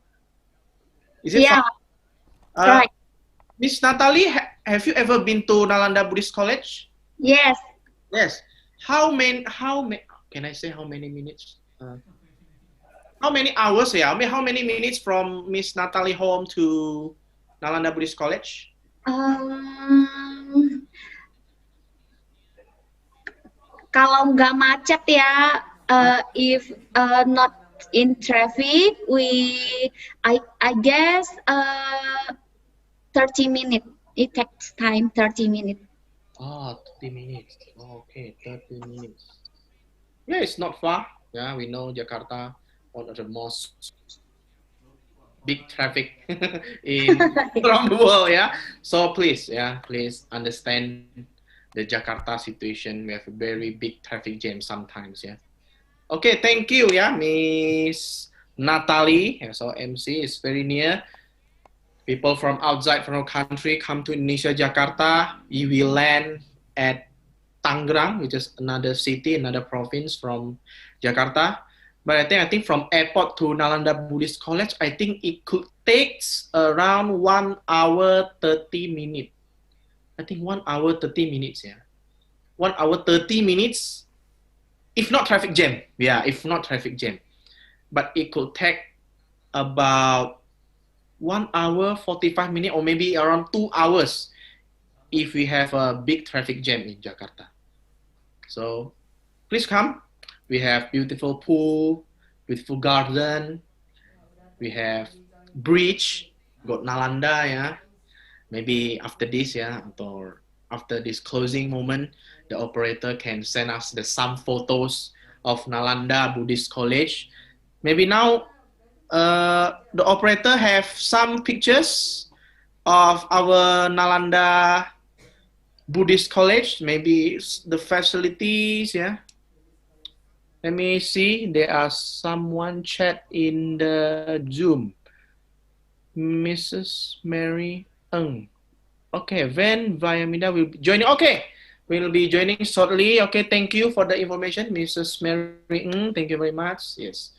Is it? Yeah, right. Miss Natalie, have you ever been to Nalanda Buddhist College? Yes. Yes. How many, can I say how many minutes? How many hours, yeah? How many minutes from Miss Natalie home to Nalanda Buddhist College? Kalau nggak macet ya, if not in traffic, I guess 30 minutes. It takes time 30 minutes. Oh, 30 minutes. Oh, okay, 30 minutes. Yeah, it's not far. Yeah, we know Jakarta, one of the most big traffic in around the world. Yeah, so please understand the Jakarta situation. We have a very big traffic jam sometimes. Yeah. Okay, thank you. Yeah, Miss Natalie. So MC is very near. People from outside from our country come to Indonesia, Jakarta. We will land at Tangerang, which is another city, another province from Jakarta. But I think from airport to Nalanda Buddhist College, I think it could take around 1 hour 30 minutes. I think 1 hour 30 minutes, yeah. 1 hour 30 minutes, if not traffic jam. Yeah, if not traffic jam. But it could take about 1 hour 45 minutes or maybe around 2 hours if we have a big traffic jam in Jakarta. So please come. We have beautiful pool, beautiful garden. We have bridge, got Nalanda, yeah. Maybe after this, yeah, or after this closing moment, the operator can send us some photos of Nalanda Buddhist College. Maybe now the operator have some pictures of our Nalanda Buddhist College, maybe the facilities, yeah. Let me see, there are someone chat in the Zoom. Mrs. Mary Ng. Okay, when Vayamida will be joining. Okay, will be joining shortly. Okay, thank you for the information, Mrs. Mary Ng. Thank you very much. Yes,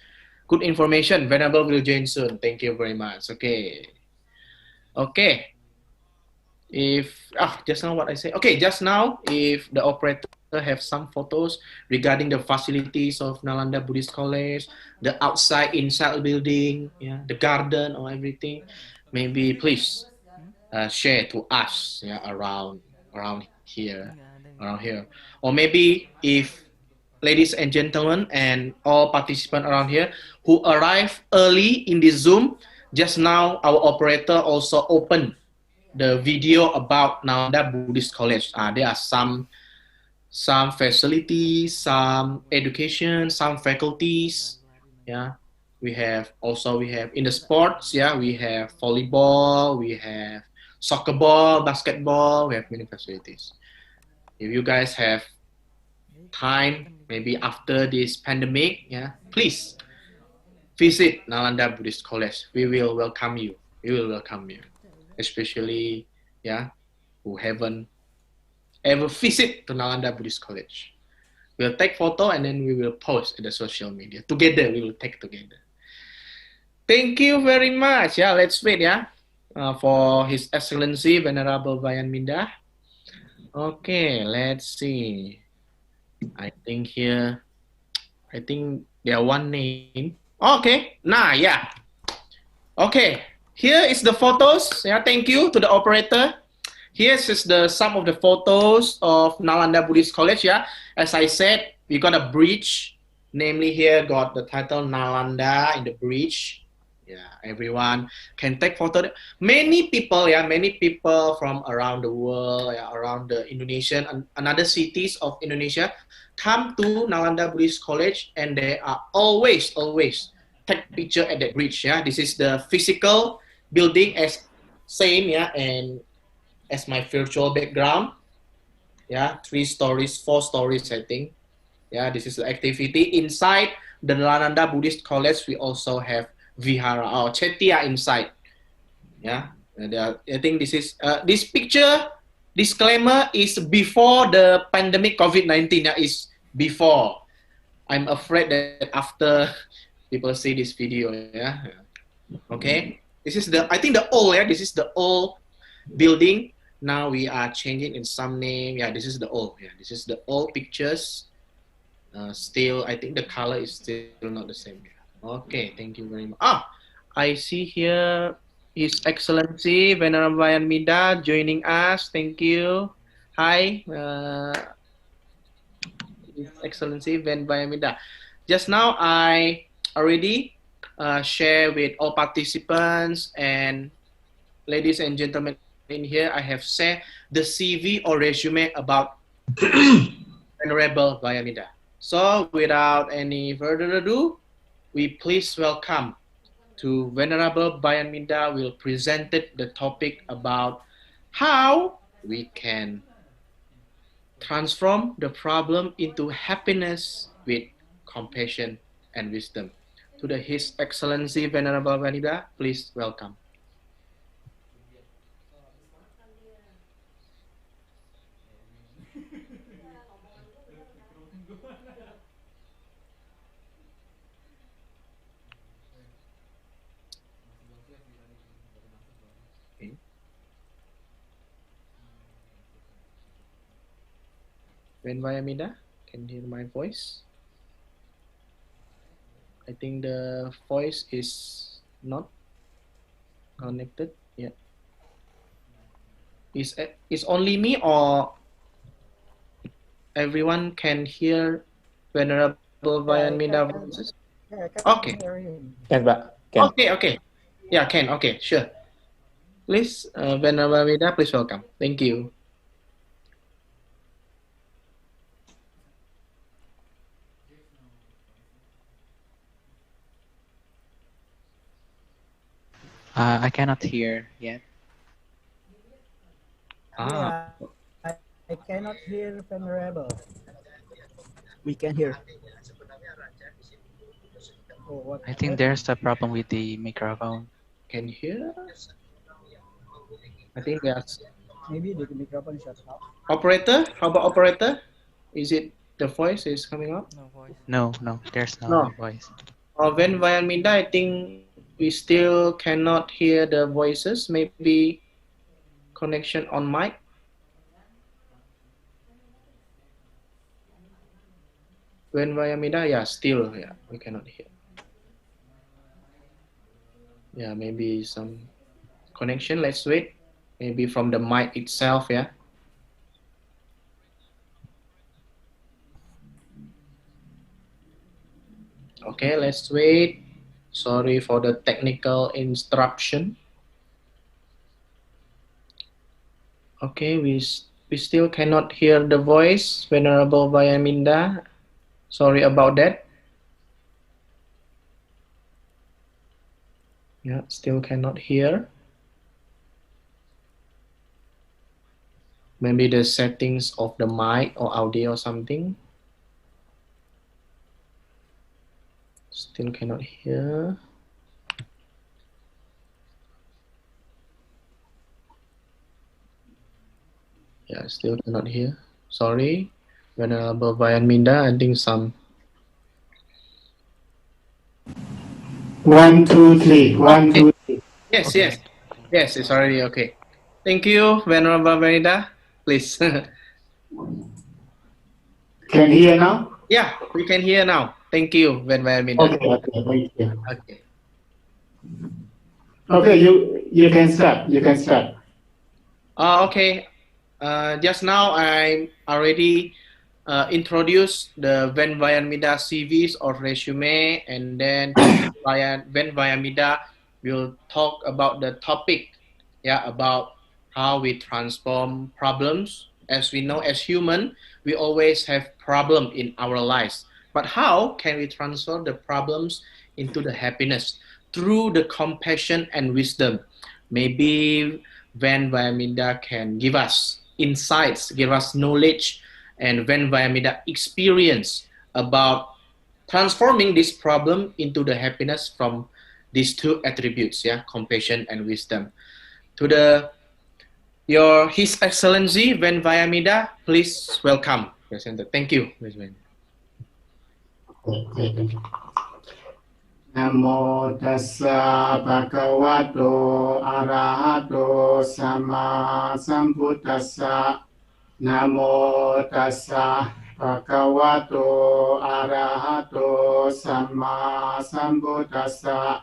good information. Venerable will join soon. Thank you very much. Okay. Okay. If just now what I say. Okay, just now if the operator have some photos regarding the facilities of Nalanda Buddhist College, the outside inside building, yeah, the garden or everything, maybe please share to us, yeah, around here, or maybe if ladies and gentlemen and all participants around here who arrive early in the Zoom, just now our operator also opened the video about Nalanda Buddhist College. There are some facilities, some education, some faculties. Yeah, we have in the sports. Yeah, we have volleyball, we have soccer ball, basketball. We have many facilities. If you guys have time, maybe after this pandemic, yeah, please visit Nalanda Buddhist College. We will welcome you. Especially, yeah, who haven't ever visit to Nalanda Buddhist College. We'll take photo and then we will post in the social media. Together, we will take together. Thank you very much. Yeah, let's wait, yeah, for His Excellency Venerable Bayan Minda. Okay, let's see. I think there one name. Okay, nah, yeah. Okay, here is the photos. Yeah, thank you to the operator. Here's some of the photos of Nalanda Buddhist College. Yeah, as I said, we got a bridge. Namely, here got the title Nalanda in the bridge. Yeah, everyone can take photo. Many people from around the world, yeah, around the Indonesian and other cities of Indonesia come to Nalanda Buddhist College, and they are always take picture at that bridge. Yeah, this is the physical building as same, yeah, and as my virtual background. Yeah, 3 stories, 4 stories, I think. Yeah, this is the activity inside the Nalanda Buddhist College. We also have vihara or chetia inside. Yeah, and I think this is this picture disclaimer is before the pandemic COVID-19. Yeah, is before. I'm afraid that after people see this video, yeah. Okay, this is I think the old, yeah, this is the old building. Now we are changing in some name. Yeah, this is the old. Yeah, this is the old pictures. Still, I think the color is still not the same. Yeah. Okay, thank you very much. I see here His Excellency Venerable Bayan Mida joining us. Thank you. Hi, His Excellency Ven Bayan Mida. Just now, I already share with all participants and ladies and gentlemen in here. I have said the CV or resume about Venerable Bayan Mida. So without any further ado, we please welcome to Venerable Bayan Minda will present the topic about how we can transform the problem into happiness with compassion and wisdom. To His Excellency Venerable Bayan Minda, please welcome. When Vayamida, can you hear my voice? I think the voice is not connected yet. Is only me or everyone can hear Venerable Vayamida voices? Okay. Can, Pak. Can. Okay. Yeah, can. Okay, sure. Please, Venerable Vayamida, please welcome. Thank you. I cannot hear yet. Yeah, I cannot hear Venerable. We can hear. Oh, I think there's a problem with the microphone. Can you hear? I think yes. Maybe the microphone shut off. Operator, how about operator? Is it the voice is coming up? No, there's no No. voice. When via Minda, I think we still cannot hear the voices. Maybe connection on mic. When via Minda, yeah, still, yeah, we cannot hear. Yeah, maybe some connection. Let's wait. Maybe from the mic itself, yeah. Okay, let's wait. Sorry for the technical interruption. Okay, we still cannot hear the voice, Venerable Vayaminda. Sorry about that. Yeah, still cannot hear. Maybe the settings of the mic or audio or something. Still cannot hear. Yeah, still cannot hear. Sorry, Venerable Vayaminda. I think some. 1, 2, 3. 1, 2, 3. Yes, yes. Yes, it's already okay. Thank you, Venerable Vayaminda. Please. Can you hear now? Yeah, we can hear now. Thank you, Venerable Vayaminda. Okay, thank you. Okay. Okay, you can start. You can start. Okay. Just now I already introduced the Ven Vayamida CVs or resume, and then Ven Vayamida will talk about the topic, yeah, about how we transform problems. As we know, as human, we always have problem in our lives. But how can we transform the problems into the happiness? Through the compassion and wisdom. Maybe Van Vayamida can give us insights, give us knowledge, and Van Vayamida experience about transforming this problem into the happiness from these two attributes, yeah, compassion and wisdom. To His Excellency Van Vayamida, please welcome, Presenter. Thank you. Namo tassa bhagavato arahato sama sambuddhassa. Namo tassa bhagavato arahato sama sambuddhassa.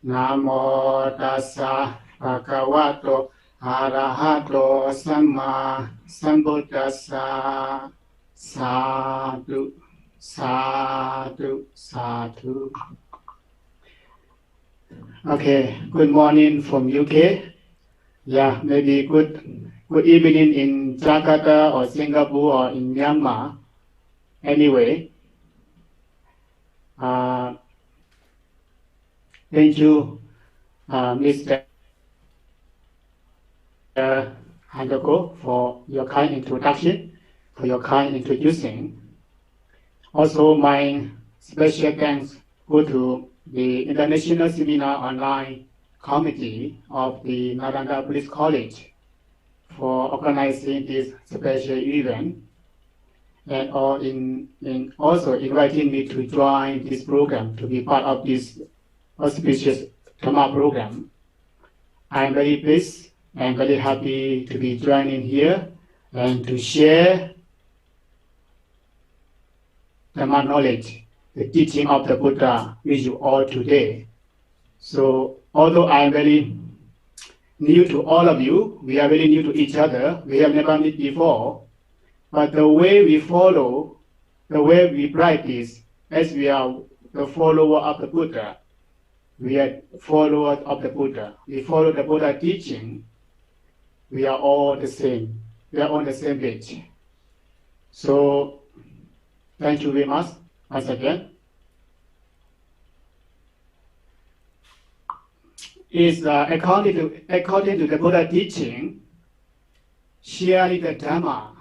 Namo tassa bhagavato arahato sama sambuddhassa. Sadhu. Sadhu, sadhu. Okay, good morning from UK. Yeah, maybe good evening in Jakarta or Singapore or in Myanmar. Anyway, thank you, Mr. Handoko, for your kind introduction, for your kind introducing. Also, my special thanks go to the International Seminar Online Committee of the Nalanda Police College for organizing this special event, and also inviting me to join this program, to be part of this auspicious Dhamma program. I'm very pleased and very happy to be joining here and to share Dhamma knowledge, the teaching of the Buddha with you all today. So, although I am very new to all of you, we are very new to each other, we have never met before, but the way we follow, the way we practice, as we are the follower of the Buddha, we are followers of the Buddha, we follow the Buddha teaching, we are all the same, we are on the same page. So, thank you very much once again. Is according to the Buddha teaching, sharing the Dhamma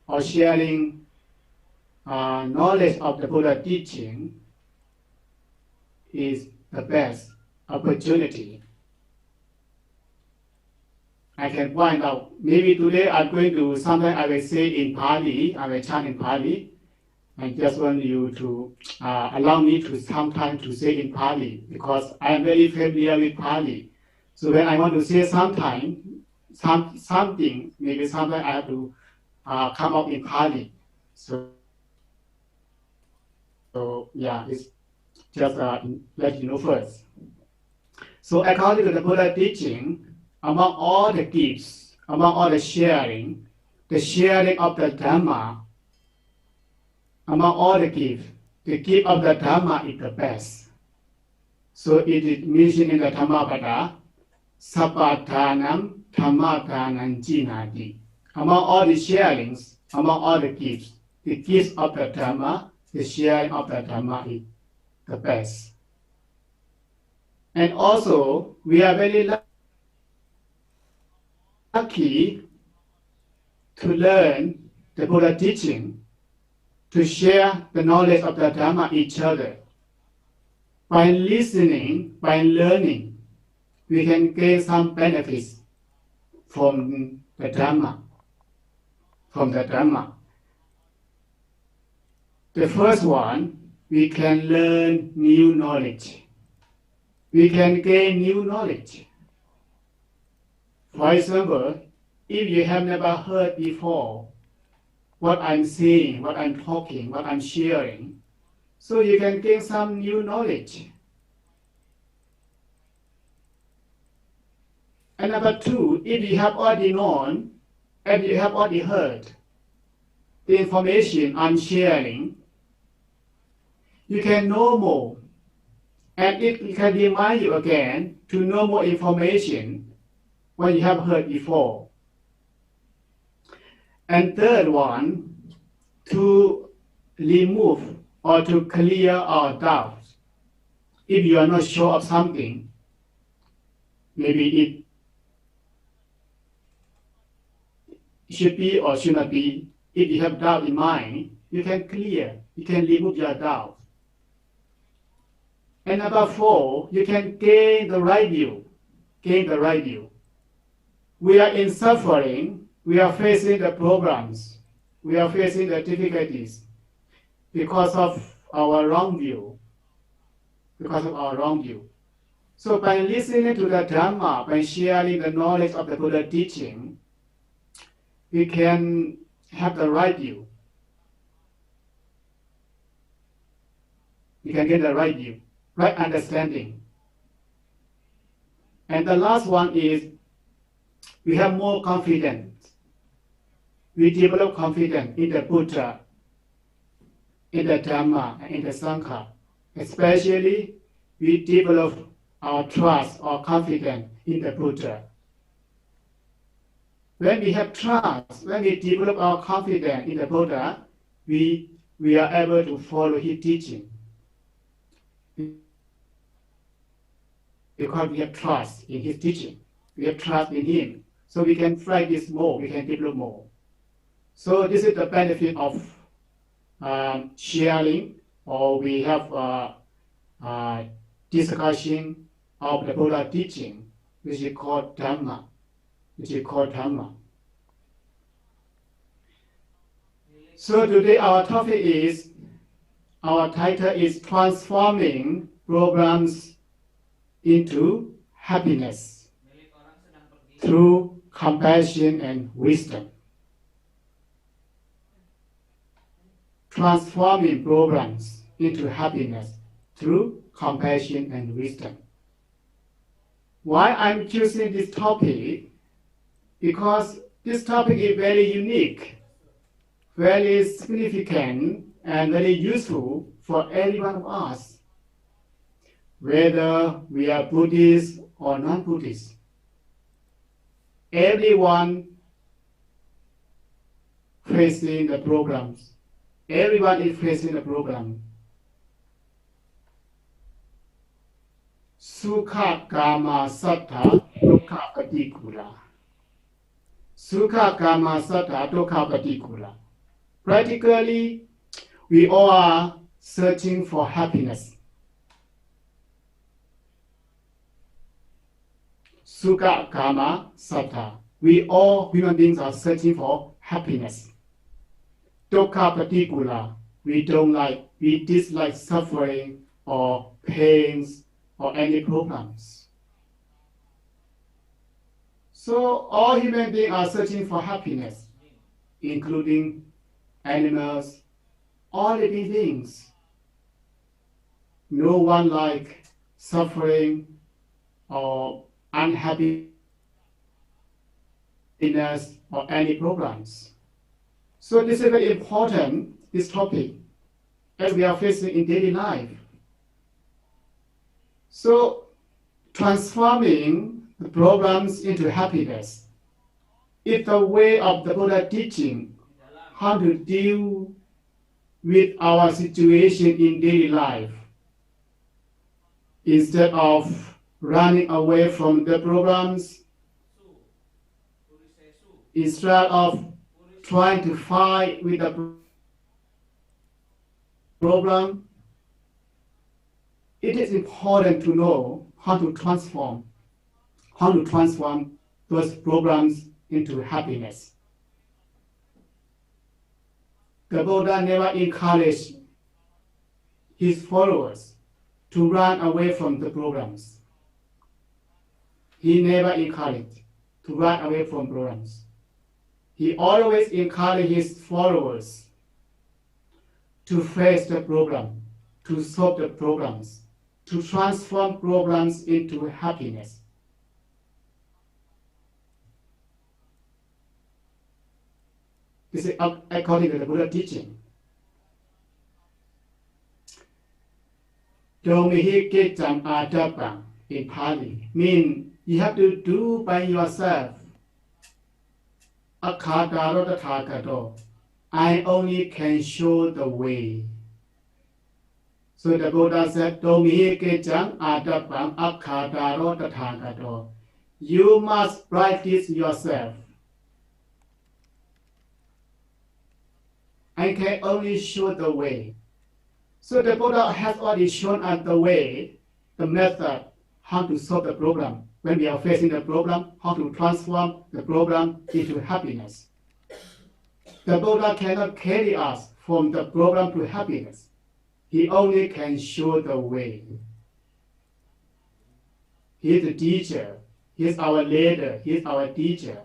or sharing knowledge of the Buddha teaching is the best opportunity I can point out. Maybe today I'm going to, sometimes I will say in Pali, I will chant in Pali. I just want you to allow me to sometimes to say in Pali because I am very familiar with Pali. So when I want to say something, maybe sometimes I have to come up in Pali. So yeah, it's just let you know first. So according to the Buddha teaching, among all the gifts, among all the sharing of the Dhamma, among all the gifts, the gift of the Dhamma is the best. So it is mentioned in the Dhammapada, Sappathanam Dhammatanam Jinati. Among all the sharings, among all the gifts of the Dhamma, the sharing of the Dhamma is the best. And also, we are very lucky to learn the Buddha teaching, to share the knowledge of the Dhamma each other. By listening, by learning, we can gain some benefits from the Dhamma. The first one, we can learn new knowledge. We can gain new knowledge. For example, if you have never heard before what I'm saying, what I'm talking, what I'm sharing, so you can gain some new knowledge. And number two, if you have already known, and you have already heard the information I'm sharing, you can know more. And it can remind you again to know more information what you have heard before. And third one, to remove or to clear our doubts. If you are not sure of something, maybe it should be or should not be. If you have doubt in mind, you can clear, you can remove your doubt. And number four, you can gain the right view. We are in suffering, we are facing the problems, we are facing the difficulties because of our wrong view. So by listening to the Dhamma, by sharing the knowledge of the Buddha teaching, we can have the right view. We can get the right view, right understanding. And the last one is we have more confidence. We develop confidence in the Buddha, in the Dhamma, and in the Sangha. Especially, we develop our trust or confidence in the Buddha. When we have trust, when we develop our confidence in the Buddha, we are able to follow his teaching. Because we have trust in his teaching. We have trust in him. So we can practice more, we can develop more. So this is the benefit of sharing, or we have discussion of the Buddha teaching, which is called Dhamma. So today our topic is, our title is Transforming Programs into Happiness through Compassion and Wisdom. Transforming programs into happiness through compassion and wisdom. Why I'm choosing this topic? Because this topic is very unique, very significant, and very useful for every one of us, whether we are Buddhist or non-Buddhist. Everyone facing the problems. Everyone is facing the problem. Sukha kama sattha dukkha patikula. Sukha kama sattha dukkha patikula. Practically, we all are searching for happiness. Sukha kama sattha. We all human beings are searching for happiness. Dukkha particular, we dislike suffering or pains or any problems. So all human beings are searching for happiness, including animals, all living beings. No one like suffering or unhappiness or any problems. So this is very important, this topic, as we are facing in daily life. So transforming the problems into happiness is the way of the Buddha teaching how to deal with our situation in daily life. Instead of running away from the problems, instead of trying to fight with the problem, it is important to know how to transform those problems into happiness. The Buddha never encouraged his followers to run away from the problems. He never encouraged to run away from problems. He always encouraged his followers to face the problem, to solve the problems, to transform problems into happiness. This is according to the Buddha teaching. Domihikecam adapang in Pali means you have to do by yourself. Akadaro tatagato. I only can show the way. So the Buddha said, Domihikecam adapang akadaro tatagato. You must practice yourself. I can only show the way. So the Buddha has already shown us the way, the method, how to solve the problem. When we are facing the problem, how to transform the problem into happiness. The Buddha cannot carry us from the problem to happiness. He only can show the way. He is the teacher. He is our leader. He is our teacher.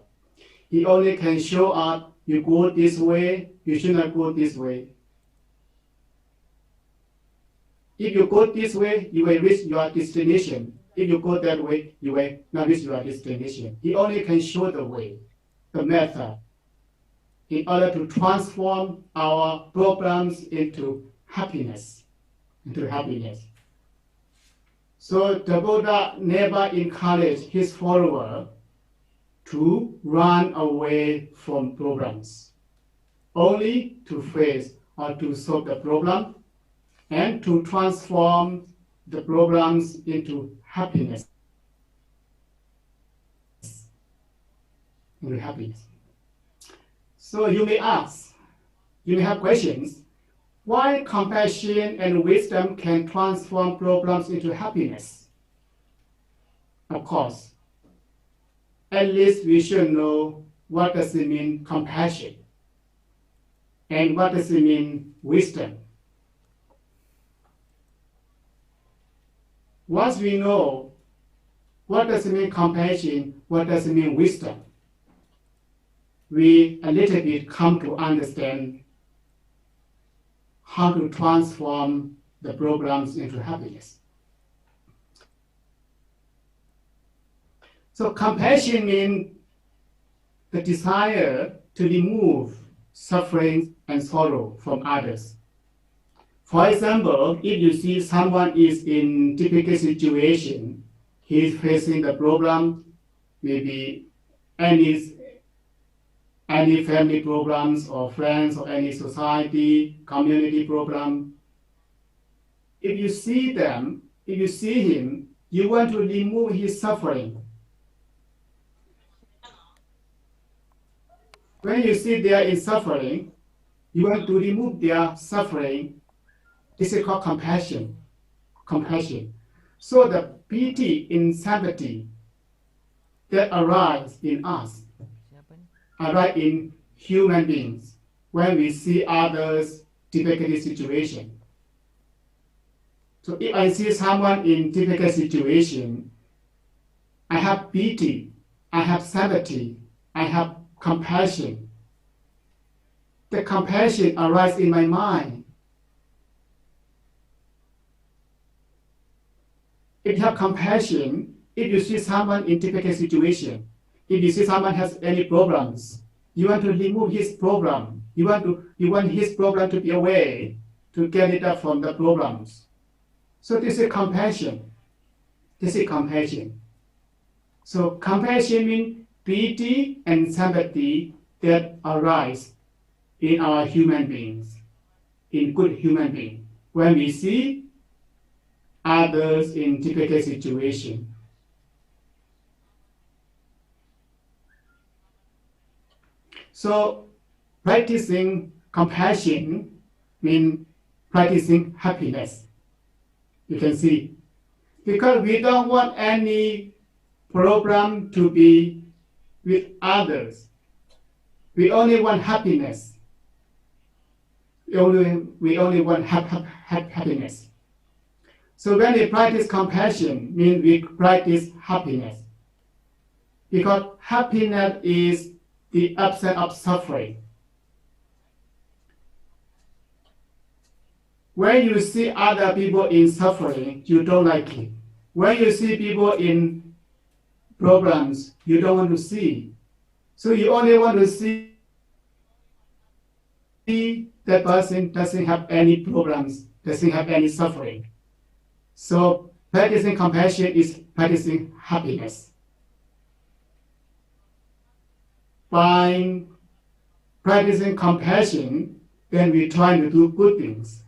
He only can show us, you go this way, you should not go this way. If you go this way, you will reach your destination. If you go that way, you will not reach your destination. He only can show the way, the method, in order to transform our problems into happiness. So the Buddha never encouraged his follower to run away from problems, only to face or to solve the problem and to transform the problems into happiness. So you may ask, you may have questions, why compassion and wisdom can transform problems into happiness? Of course, at least we should know what does it mean compassion and what does it mean wisdom. Once we know what does it mean compassion, what does it mean wisdom, we a little bit come to understand how to transform the problems into happiness. So compassion means the desire to remove suffering and sorrow from others. For example, if you see someone is in difficult situation, he is facing the problem, maybe any family problems or friends or any society, community problem. If you see them, if you see him, you want to remove his suffering. When you see they are in suffering, you want to remove their suffering. This is called compassion. So the pity and sympathy that arise in us arise in human beings when we see others' difficult situation. So if I see someone in difficult situation, I have pity, I have sympathy, I have compassion. The compassion arises in my mind. If you have compassion, if you see someone in difficult situation, if you see someone has any problems, you want to remove his problem. You want his problem to be away, to get it up from the problems. So this is compassion. This is compassion. So compassion means pity and sympathy that arise in our human beings, in good human beings, when we see others in difficult situation. So practicing compassion means practicing happiness. You can see, because we don't want any problem to be with others. We only want happiness. We only want happiness. So when we practice compassion, means we practice happiness. Because happiness is the absence of suffering. When you see other people in suffering, you don't like it. When you see people in problems, you don't want to see. So you only want to see that person doesn't have any problems, doesn't have any suffering. So practicing compassion is practicing happiness. By practicing compassion, then we try to do good things.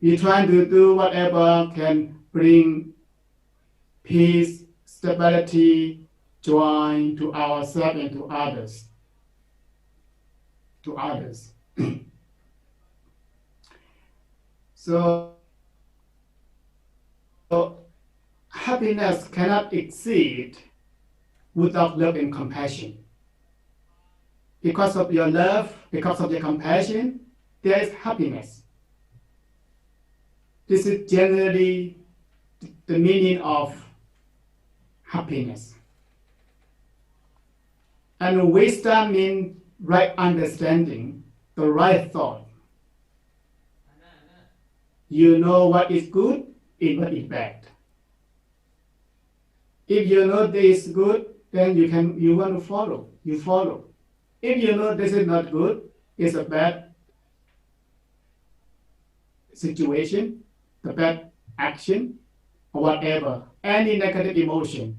We try to do whatever can bring peace, stability, joy to ourselves and to others. So happiness cannot exist without love and compassion. Because of your love, because of your compassion, there is happiness. This is generally the meaning of happiness. And wisdom means right understanding, the right thought. You know what is good and what is bad. If you know this is good, then you want to follow. You follow. If you know this is not good, it's a bad situation, the bad action, or whatever, any negative emotion.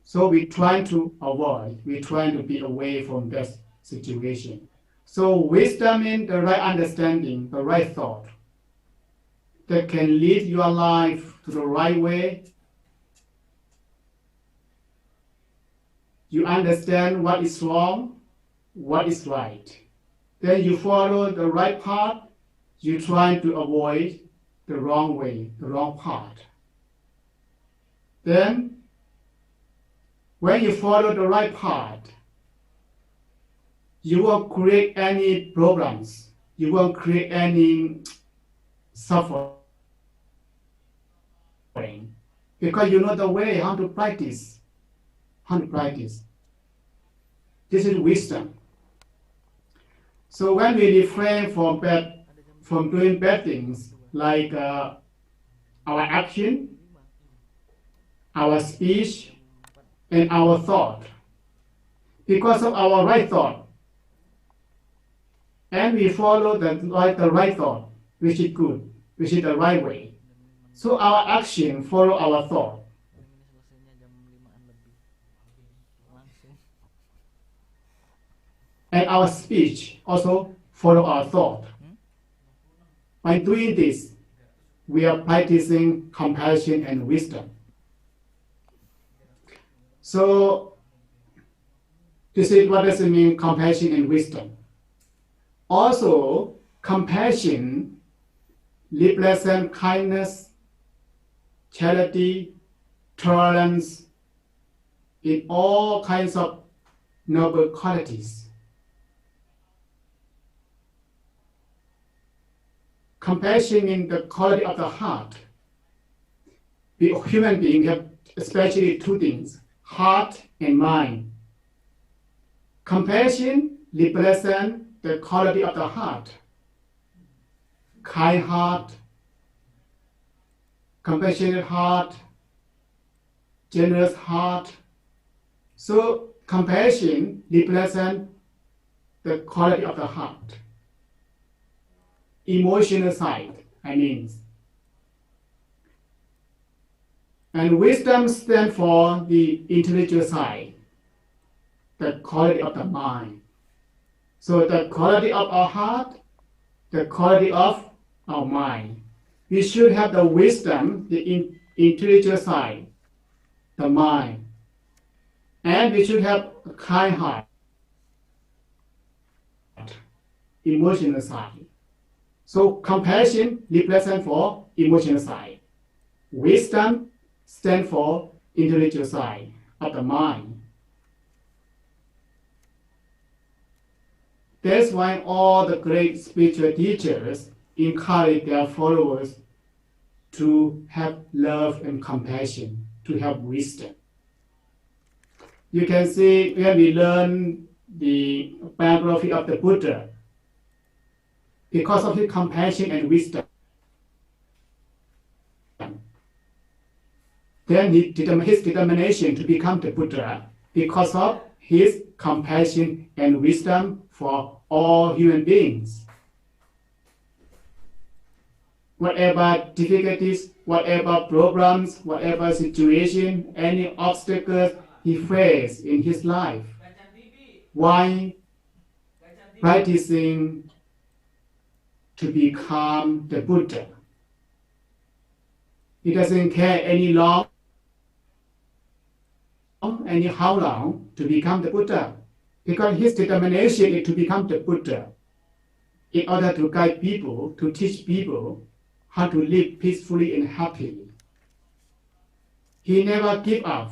So we try to avoid, we try to be away from that situation. So wisdom means the right understanding, the right thought that can lead your life to the right way. You understand what is wrong, what is right. Then you follow the right path, you try to avoid the wrong way, the wrong path. Then, when you follow the right path, you won't create any problems, you won't create any suffering, because you know the way how to practice. This is wisdom. So when we refrain from doing bad things, like our action, our speech, and our thought, because of our right thought, and we follow the right thought, which is good, which is the right way. So our action follow our thought. And our speech also follow our thought. By doing this, we are practicing compassion and wisdom. So this is what does it mean, compassion and wisdom. Also, compassion represents kindness, charity, tolerance in all kinds of noble qualities. Compassion in the quality of the heart. We human beings have especially two things, heart and mind. Compassion represents the quality of the heart. Kind heart, compassionate heart, generous heart. So compassion represents the quality of the heart. Emotional side, I mean. And wisdom stands for the intellectual side, the quality of the mind. So the quality of our heart, the quality of our mind. We should have the wisdom, the intellectual side, the mind. And we should have a kind heart, emotional side. So compassion represents for emotional side. Wisdom stands for intellectual side of the mind. That's why all the great spiritual teachers encourage their followers to have love and compassion, to have wisdom. You can see when we learn the biography of the Buddha, because of his compassion and wisdom, then his determination to become the Buddha, because of his compassion and wisdom for all human beings. Whatever difficulties, whatever problems, whatever situation, any obstacles he faced in his life, while practicing to become the Buddha. He doesn't care any how long to become the Buddha, because his determination is to become the Buddha in order to guide people, to teach people how to live peacefully and happily. He never give up.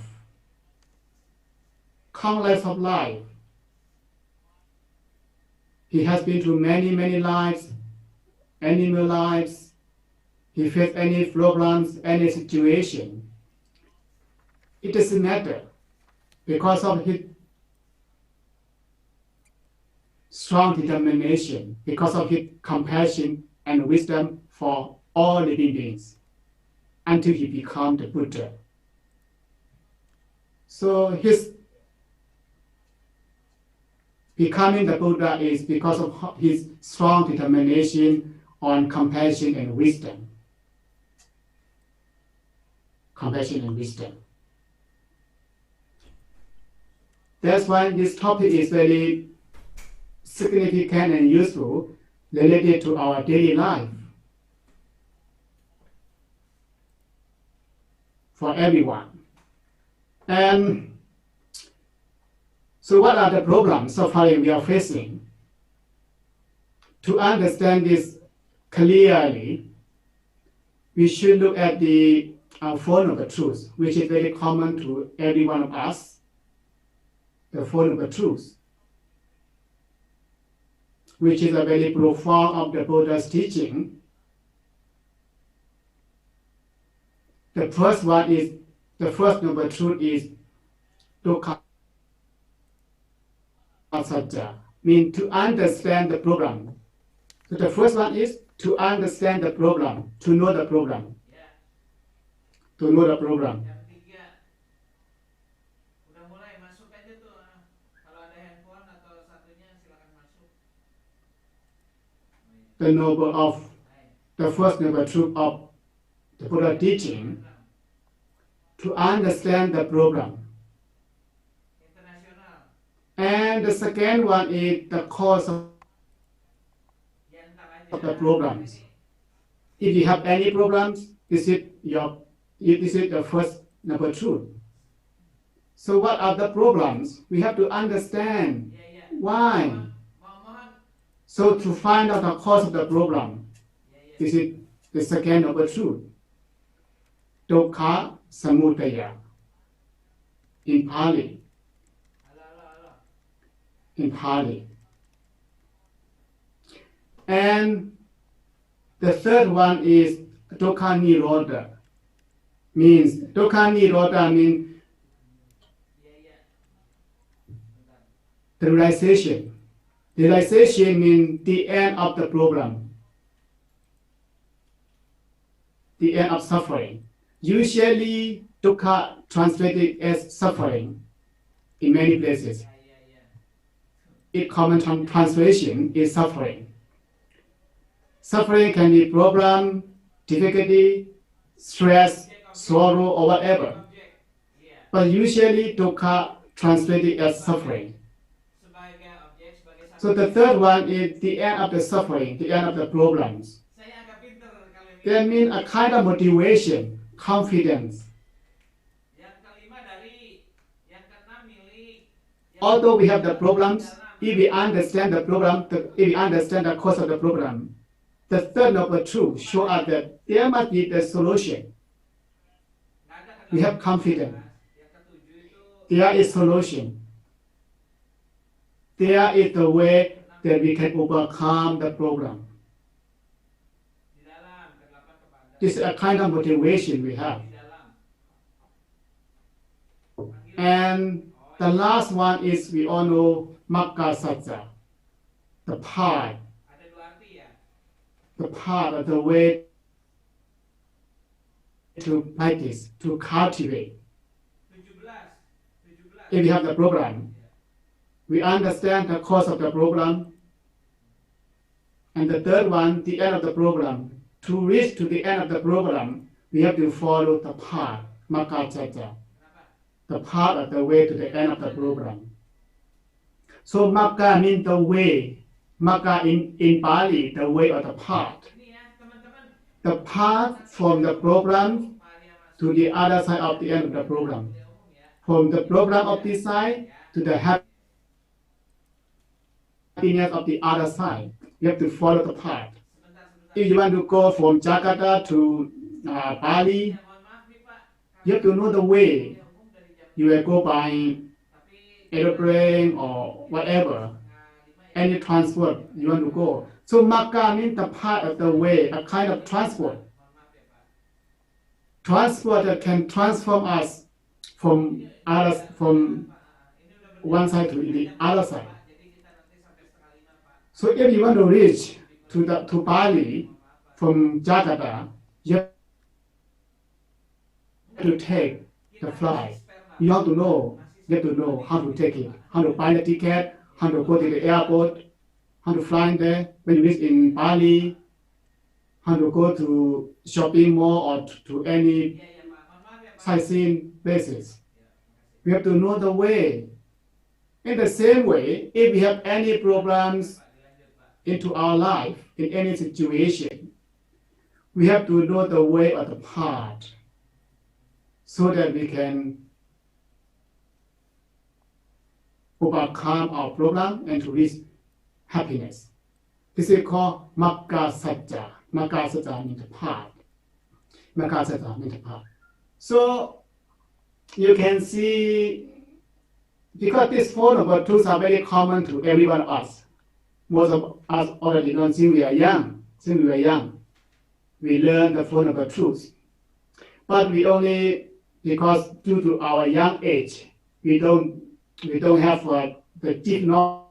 Countless of life. He has been through many, many lives, animal lives. He faced any problems, any situation. It doesn't matter, because of his strong determination, because of his compassion and wisdom for all living beings, until he became the Buddha. So his becoming the Buddha is because of his strong determination on compassion and wisdom. Compassion and wisdom. That's why this topic is very significant and useful related to our daily life for everyone. And so what are the problems so far we are facing? To understand this clearly, we should look at the Four Noble Truths, which is very common to every one of us, the Four Noble Truths, which is a very profound of the Buddha's teaching. The first Noble Truth is dukkha satya, means to understand the problem. So the first one is to understand the problem, to know the problem. To know the problem. The first noble truth of the Buddha teaching, to understand the problem. And the second one is the cause of the problems. If you have any problems, this is the first noble truth. So what are the problems? We have to understand why. So to find out the cause of the problem, this is the second noble truth. Dukkha samudaya in Pali. in Pali. And the third one is dukkha nirodha. Dukkha nirodha means the realization. The realization means the end of the problem, the end of suffering. Usually, dukkha translated as suffering in many places. Its common translation is suffering. Suffering can be problem, difficulty, stress, sorrow, or whatever. But usually, dukkha translated as suffering. So the third one is the end of the suffering, the end of the problems. That means a kind of motivation, confidence. Although we have the problems, if we understand the problem, if we understand the cause of the problem, the third noble truth shows us that there must be the solution. We have confidence. There is solution. There is the way that we can overcome the problem. This is a kind of motivation we have. And the last one is, we all know, Magga Satya, the path of the way to practice, to cultivate. If we have the program, we understand the cause of the problem. And the third one, the end of the program. To reach to the end of the program, we have to follow the path, Magga Satya, the path of the way to the end of the program. So Magga means the way. Magga in Pali, the way or the path. The path from the program to the other side of the end of the program. From the program of this side to the happiness of the other side. You have to follow the path. If you want to go from Jakarta to Bali, you have to know the way. You will go by aeroplane or whatever, any transport you want to go. So Magga means the part of the way, a kind of transport. Transport that can transform us from one side to the other side. So if you want to reach to Bali from Jakarta, you have to take the flight. You have to know how to take it, how to buy the ticket, how to go to the airport, how to fly there. When you reach in Bali, how to go to shopping mall or to any sightseeing places. We have to know the way. In the same way, if we have any problems into our life, in any situation, we have to know the way or the path so that we can overcome our problem and to reach happiness. This is called Magga Satya. Magga Satya means the path. Magga Satya means the path. So you can see, because these four noble truths are very common to every one of us. Most of us already know since we are young. We learn the four noble truths. But we only, because due to our young age, we don't have the deep knowledge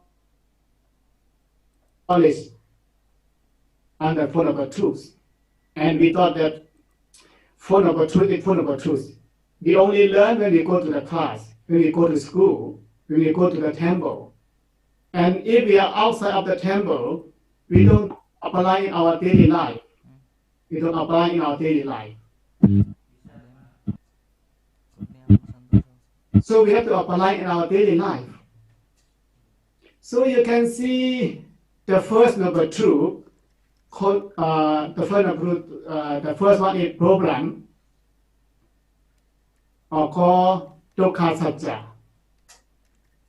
on the four noble truths. And we thought that four noble truth is four noble truths. We only learn when we go to the class, when we go to school, when we go to the temple. And if we are outside of the temple, we don't apply in our daily life. We don't apply in our daily life. So we have to apply in our daily life. So you can see the first noble truth. The first one is problem, or called dukkha satya.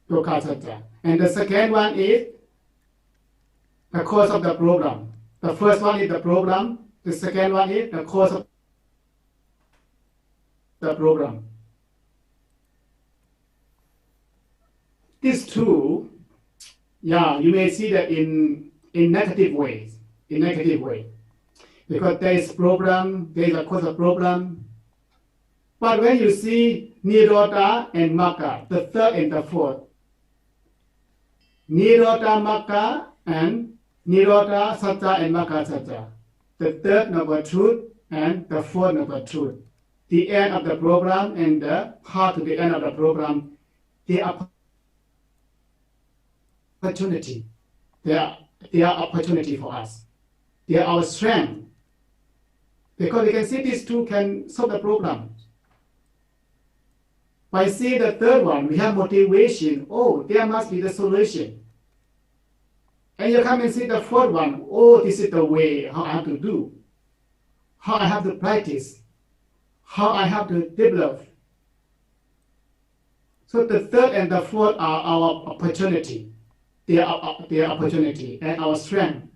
Dukkha satya. And the second one is the cause of the problem. The first one is the problem. The second one is the cause of the problem. These two Yeah, you may see that in negative ways, because there is problem, there is a cause of problem. But when you see Nirodha and Magga, the third and the fourth, Nirodha Magga and Nirodha Satya and Magga Satya, the third noble truth and the fourth noble truth, the end of the program and the path to the end of the program, they are opportunity. They are opportunity for us. They are our strength. Because we can see these two can solve the problem. By seeing the third one, we have motivation. Oh, there must be the solution. And you come and see the fourth one. Oh, this is the way how I have to do, how I have to practice, how I have to develop. So the third and the fourth are our opportunity. They are opportunity and our strength,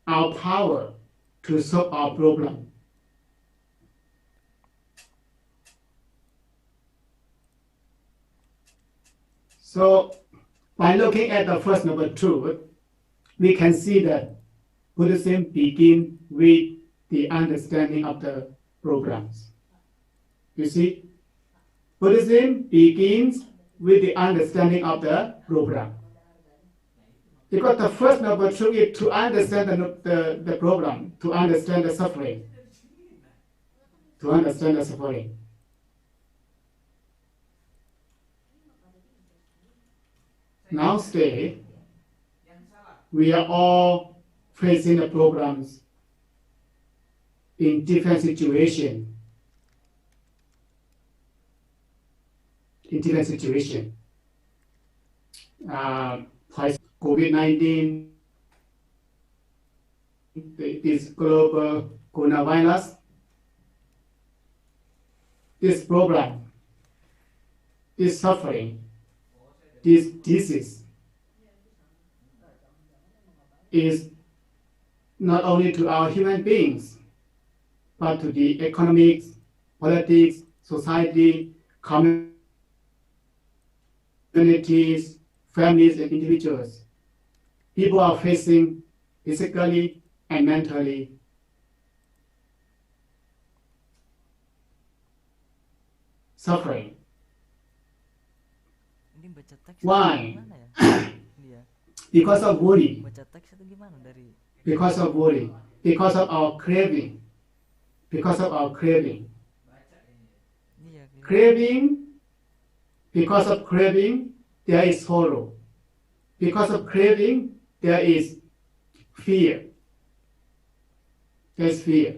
our power to solve our problem. So by looking at the first noble truth, we can see that Buddhism begins with the understanding of the programs. You see, Buddhism begins with the understanding of the program. Because the first noble truth is to understand the program, to understand the suffering. To understand the suffering. Now stay, we are all facing the programs in different situations. COVID-19, this global coronavirus, this problem, this suffering, this disease is not only to our human beings, but to the economics, politics, society, communities, families, and individuals. People are facing physically and mentally suffering. Why? Because of worry. Because of worry. Because of our craving. Because of our craving. Craving. Because of craving, there is sorrow. Because of craving, there is fear. There's fear.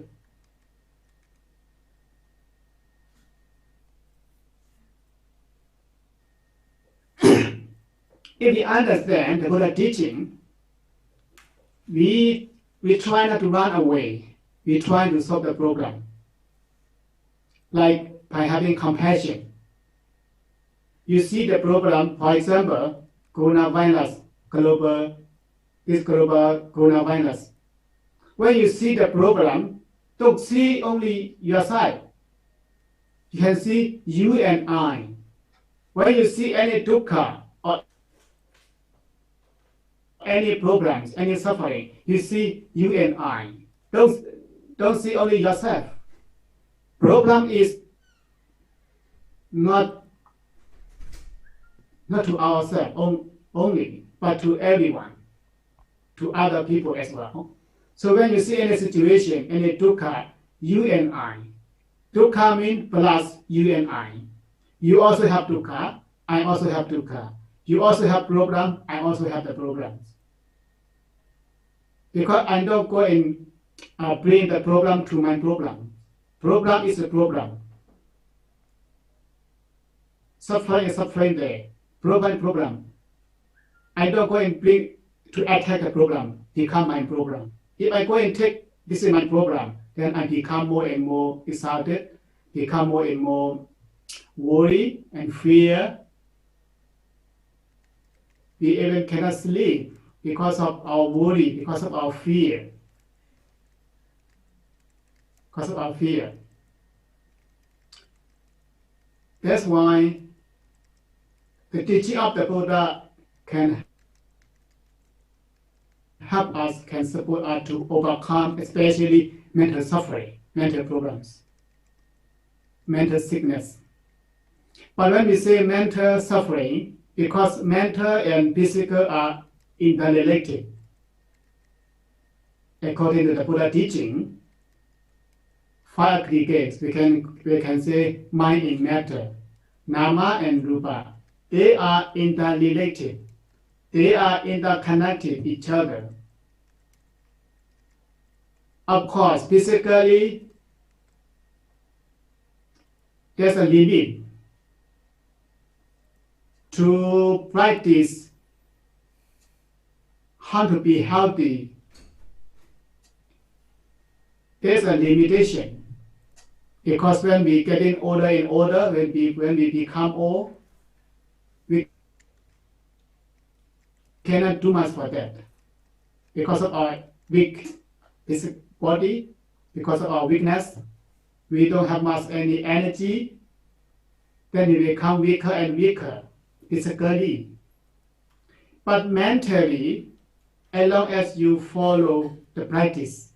If we understand the Buddha teaching, we try not to run away. We try to solve the problem. Like by having compassion. You see the problem, for example, coronavirus, this global coronavirus. When you see the problem, don't see only your side. You can see you and I. When you see any dukkha or any problems, any suffering, you see you and I. Don't see only yourself. Problem is not to ourselves only, but to everyone, to other people as well. So when you see any situation, any dukkha, you and I. Dukkha means plus you and I. You also have dukkha, I also have dukkha. You also have problem, I also have the problems. Because I don't go and bring the problem to my problem. Problem is a problem. Suffering is suffering there. Problem. I don't go and bring to attack the problem, become my problem. If I go and take this is my problem, then I become more and more excited, become more and more worry and fear. We even cannot sleep because of our worry, because of our fear. Because of our fear. That's why The teaching of the Buddha can help us, can support us to overcome, especially mental suffering, mental problems, mental sickness. But when we say mental suffering, because mental and physical are interrelated, according to the Buddha teaching, 5 aggregates, we can say mind and matter, nama and rupa. They are interrelated. They are interconnected each other. Of course, physically, there's a limit to practice how to be healthy. There's a limitation because when we getting older and older, when we become old, we cannot do much for that because of our weak body, because of our weakness. We don't have much any energy. Then we become weaker and weaker physically. But mentally, as long as you follow the practice,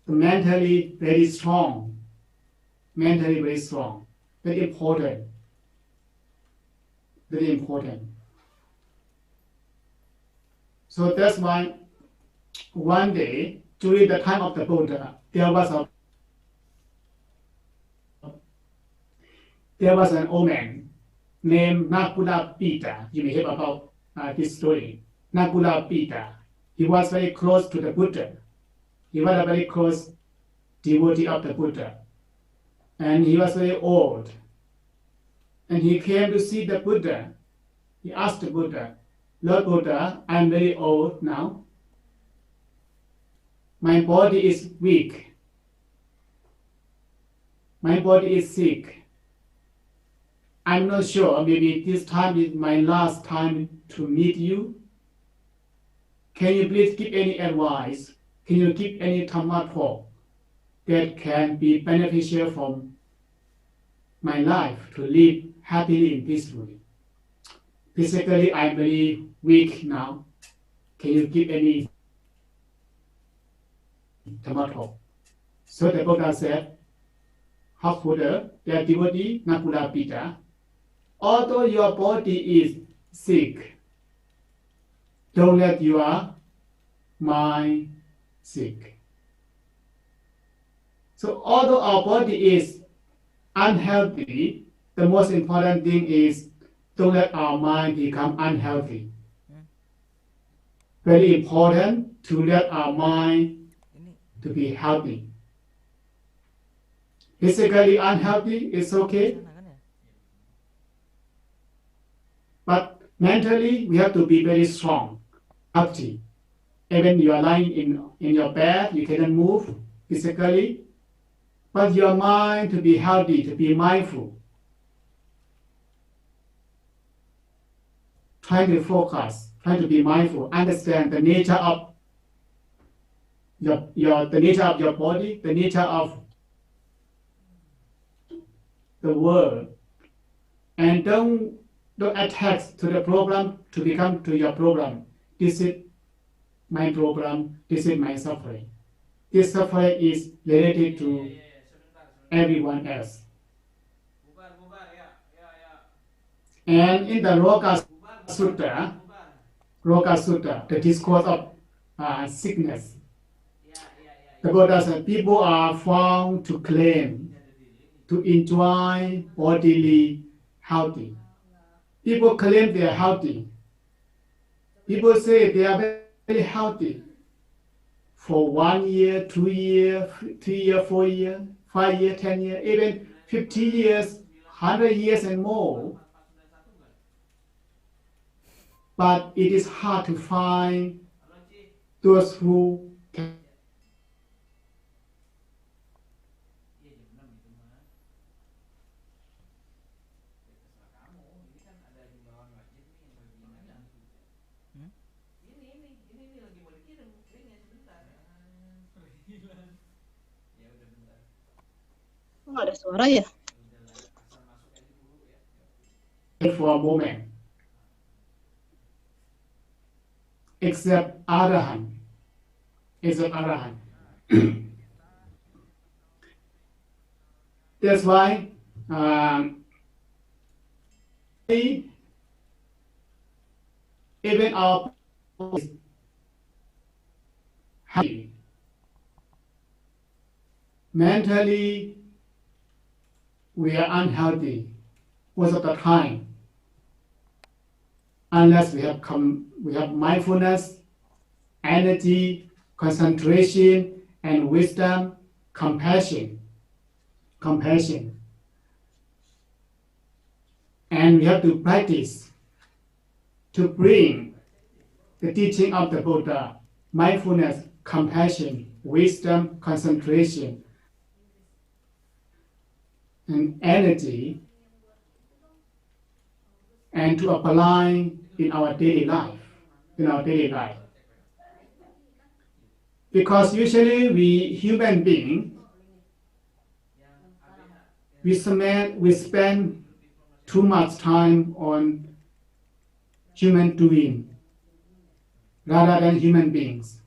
mentally very strong, mentally very strong, very important, very important. So that's why one day, during the time of the Buddha, there was an old man named Nakula Pita. You may hear about this story. Nakula Pita. He was very close to the Buddha. He was a very close devotee of the Buddha. And he was very old. And he came to see the Buddha. He asked the Buddha, Lord Buddha, I'm very old now. My body is weak. My body is sick. I'm not sure, maybe this time is my last time to meet you. Can you please give any advice? Can you give any Dhamma talk that can be beneficial for my life to live happily and peacefully? Physically, I'm very weak now. Can you give any Dhamma talk? So the Buddha said, Half Buddha, their devotee, Nakula Pita, although your body is sick, don't let your mind sick. So although our body is unhealthy, the most important thing is don't let our mind become unhealthy. Very important to let our mind to be healthy. Physically unhealthy is okay, but mentally we have to be very strong, healthy. Even you are lying in your bed, you cannot move physically, but your mind to be healthy, to be mindful. Try to focus, try to be mindful, understand the nature of the nature of your body, the nature of the world, and don't attach to the problem to become to your problem. This is my problem, this is my suffering. This suffering is related to everyone else. And in the Roga Sutta, the discourse of sickness, the Buddha said people are found to claim to enjoy bodily healthy. People claim they are healthy. People say they are very healthy for 1 year, 2 years, 3 years, 4 years, 5 years, 10 years, even 50 years, 100 years and more. But it is hard to find those who can. Nggak ada suara ya? For a moment, except Arahant. Except Arahant. That's why even our happy, mentally we are unhealthy most of the time, unless we have mindfulness, energy, concentration, and wisdom, compassion. And we have to practice to bring the teaching of the Buddha, mindfulness, compassion, wisdom, concentration, and energy, and to apply in our daily life. Because usually we human beings, we spend too much time on human doing rather than human beings.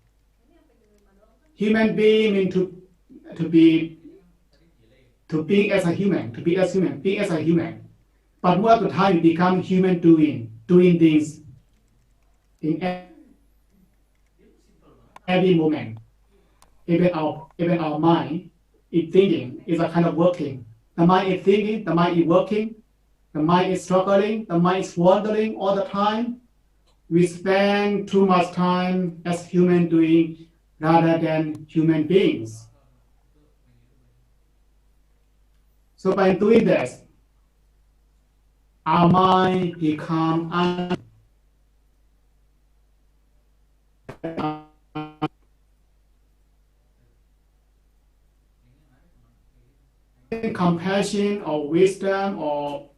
Human being mean to be as a human, being as a human. But most of the time we become human doing things in every moment. Even our mind is thinking, is a kind of working. The mind is thinking, the mind is working, the mind is struggling, the mind is wandering all the time. We spend too much time as human doing rather than human beings. So by doing this, our mind become compassion or wisdom or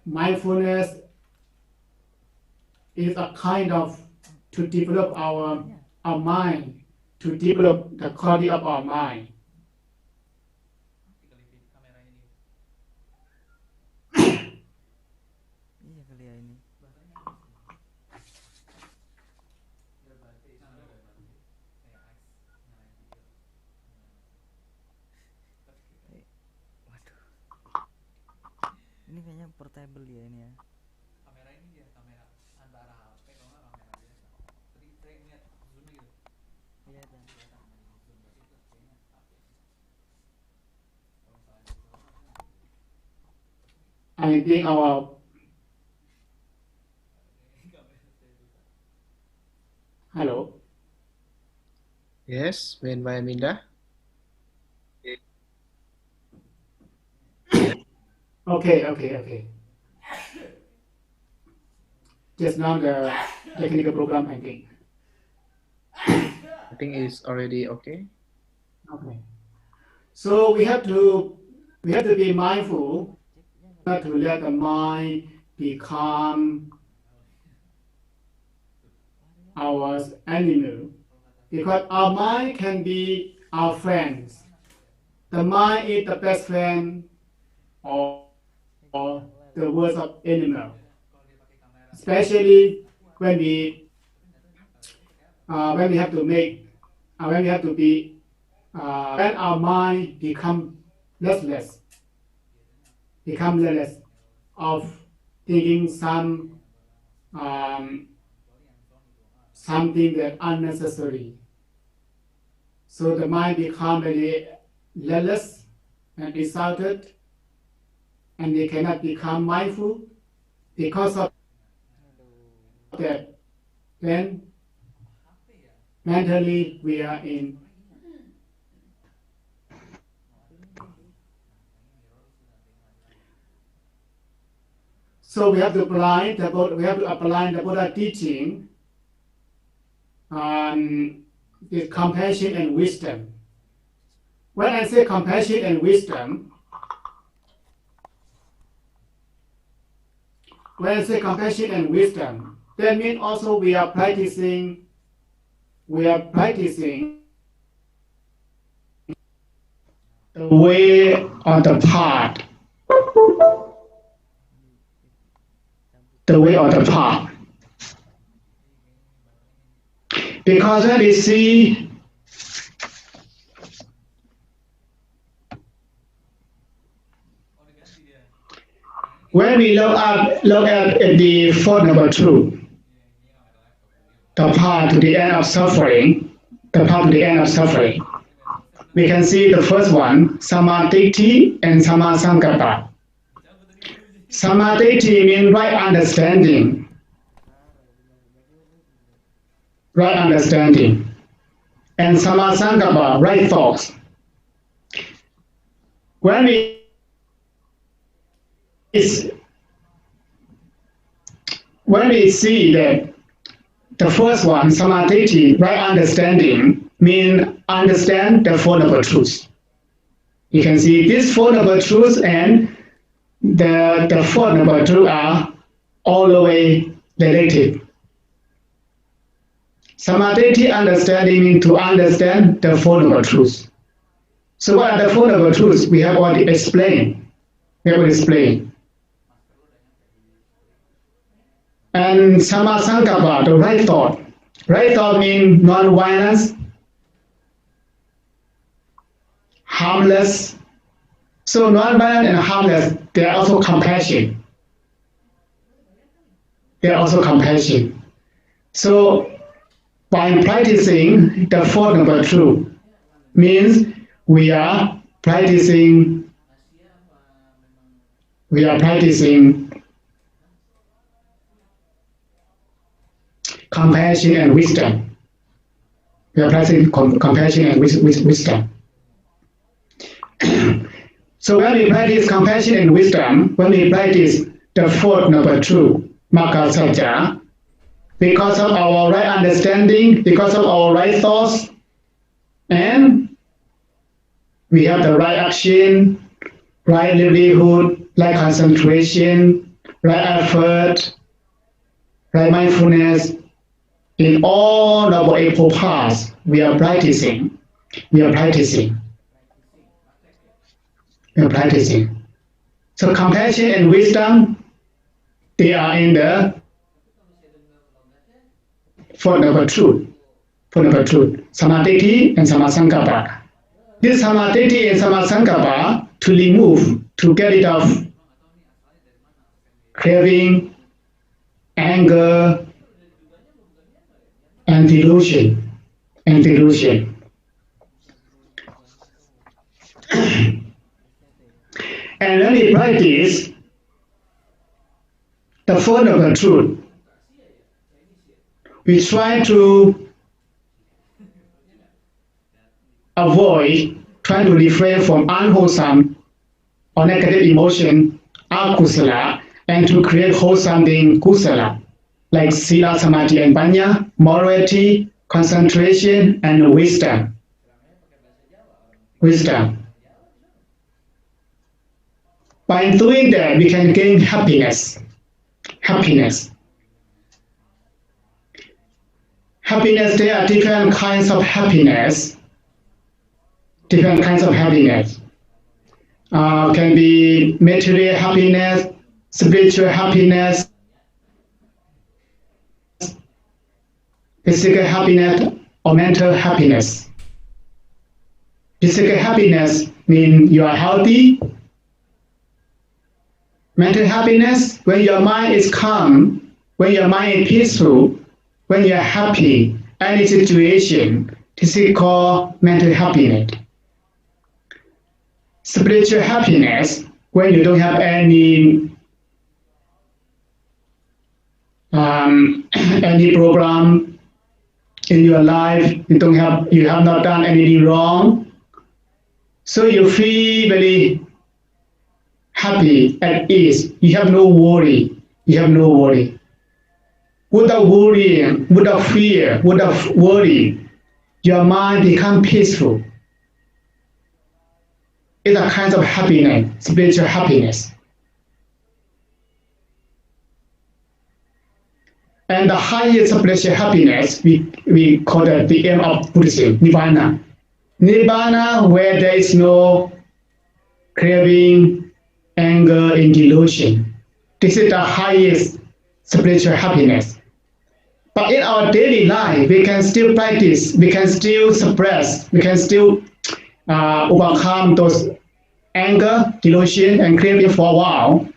mindfulness is a kind of to develop our mind, to develop the quality of our mind. Ini kayaknya portable ya ini ya. Kamera ini dia kamera antara HP kalau nggak kamera biasa. Tadi saya lihat zoom gitu. Iya dan kelihatan zoom berarti itu kayaknya HP. Kalau misalnya I think our hello. Yes, Mbak Minda. Okay. Just now the technical program, I think. I think it's already okay. Okay. So we have to be mindful not to let the mind become our enemy, because our mind can be our friends. The mind is the best friend or the worst of animal, especially when we have to make when we have to be when our mind become restless of thinking something that unnecessary. So the mind become very restless and excited, and they cannot become mindful because of that. Then mentally we are in. So we have to apply the Buddha teaching on the compassion and wisdom. When I say compassion and wisdom, that means also we are practicing the way or the path the way or the path. Because when we see when we look at the fourth noble truth, the path to the end of suffering, we can see the first one, Samadhi and Samasankappa. Samadhi means right understanding. And Samasankappa, right thoughts. When we see that the first one, Samadhi, right understanding, means understand the Four Noble Truths. You can see these Four Noble Truths and the Four Noble Truths are all the way related. Samadhi understanding means to understand the Four Noble Truths. So what are the Four Noble Truths? We have already explained. And Samasankappa, the right thought. Right thought means non-violence, harmless. So non-violent and harmless, they are also compassion. So by practicing the Four Noble Truth means we are practicing compassion and wisdom. So when we practice compassion and wisdom, when we practice the Fourth Noble Truth, Magga Sajja, because of our right understanding, because of our right thoughts, and we have the right action, right livelihood, right concentration, right effort, right mindfulness. In all Noble Eightfold Paths, we are practicing. So compassion and wisdom, they are in the Fourth Noble Truth, Samadhi and Samasankappa. This Samadhi and Samasankappa to remove, to get rid of craving, anger, and delusion. And when we practice the Four Noble Truth, we try to refrain from unwholesome or negative emotion, akusala, and to create wholesome being kusala, like sila, samadhi, and panya, morality, concentration, and wisdom. By doing that, we can gain happiness. There are different kinds of happiness. Can be material happiness, spiritual happiness, physical happiness, or mental happiness. Physical happiness means you are healthy. Mental happiness, when your mind is calm, when your mind is peaceful, when you are happy, any situation, this is called mental happiness. Spiritual happiness, when you don't have any problem in your life, you have not done anything wrong, so you feel very happy, at ease. You have no worry. Without worrying, without fear, without worry, your mind becomes peaceful. It's a kind of happiness, spiritual happiness. And the highest spiritual happiness, we call it the aim of Buddhism, Nirvana. Nirvana, where there is no craving, anger, and delusion. This is the highest spiritual happiness. But in our daily life, we can still practice, we can still suppress, we can still overcome those anger, delusion, and craving for a while.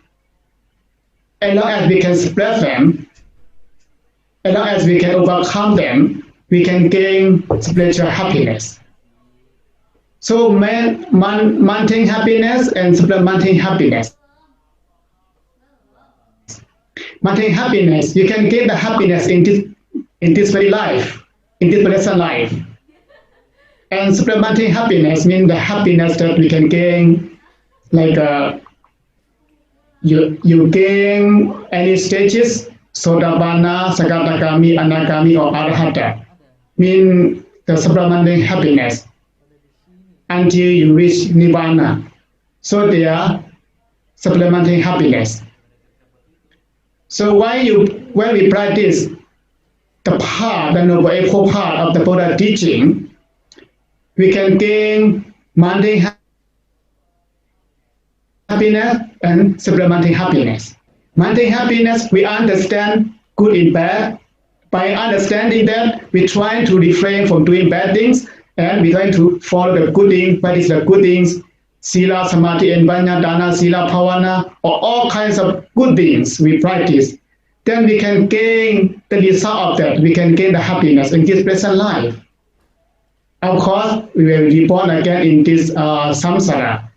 As long as we can suppress them, as long as we can overcome them, we can gain spiritual happiness. So maintaining happiness and supplementing happiness. Maintaining happiness, you can gain the happiness in this very life, in this present life. And supplementing happiness means the happiness that we can gain, like you gain any stages, Sodabana, Sakadagami, Anagami, or Arhata, mean the supplementing happiness until you reach Nirvana. So they are supplementing happiness. So when we practice the Noble Eightfold Path of the Buddha teaching, we can gain maintaining happiness and supplementing happiness. Maintaining happiness, we understand good and bad. By understanding that, we try to refrain from doing bad things, and we try to follow the good things, practice the good things, Sila, Samadhi, and Vanya, Dana, Sila, Bhavana, or all kinds of good things we practice. Then we can gain the result of that. We can gain the happiness in this present life. Of course, we will be born again in this samsara.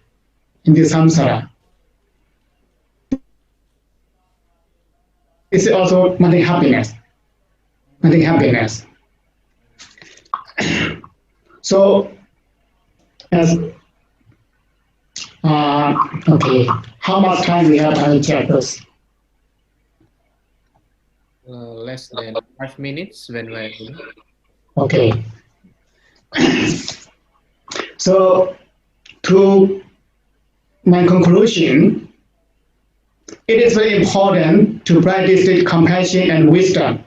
It's also maintaining happiness. So, as okay, how much time we have? I will check this. Less than 5 minutes when we're ready. Okay. So, to my conclusion, it is very important to practice the compassion and wisdom,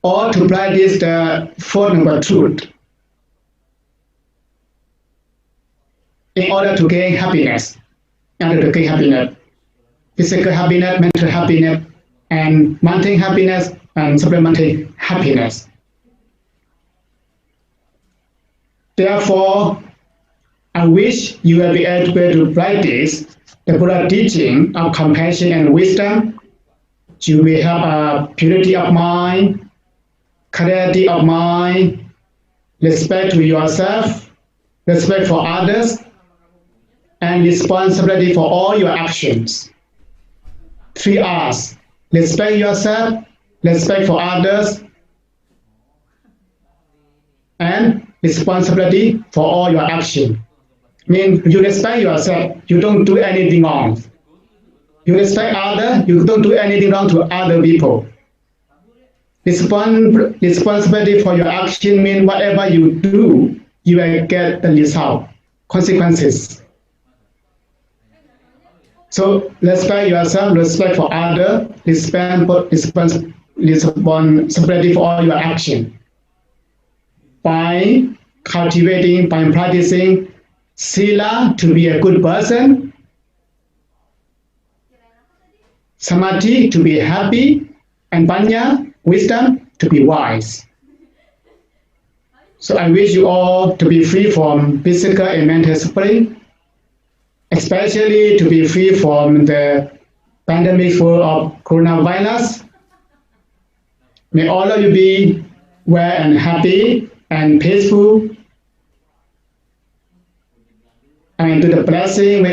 or to practice the Four Noble Truth in order to gain happiness, physical happiness, mental happiness, and maintaining happiness and supplementing happiness. Therefore, I wish you will be able to practice the Buddha teaching of compassion and wisdom. You will have a purity of mind, clarity of mind, respect to yourself, respect for others, and responsibility for all your actions. 3 R's: respect yourself, respect for others, and responsibility for all your action. Mean you respect yourself, you don't do anything wrong. You respect others, you don't do anything wrong to other people. Responsibility for your action means whatever you do, you will get the result, consequences. So respect yourself, respect for others, responsibility for all your action. By cultivating, by practicing Sila to be a good person, Samadhi to be happy, and Vanya, wisdom, to be wise. So I wish you all to be free from physical and mental suffering, especially to be free from the pandemic full of coronavirus. May all of you be well and happy and peaceful, and to the blessing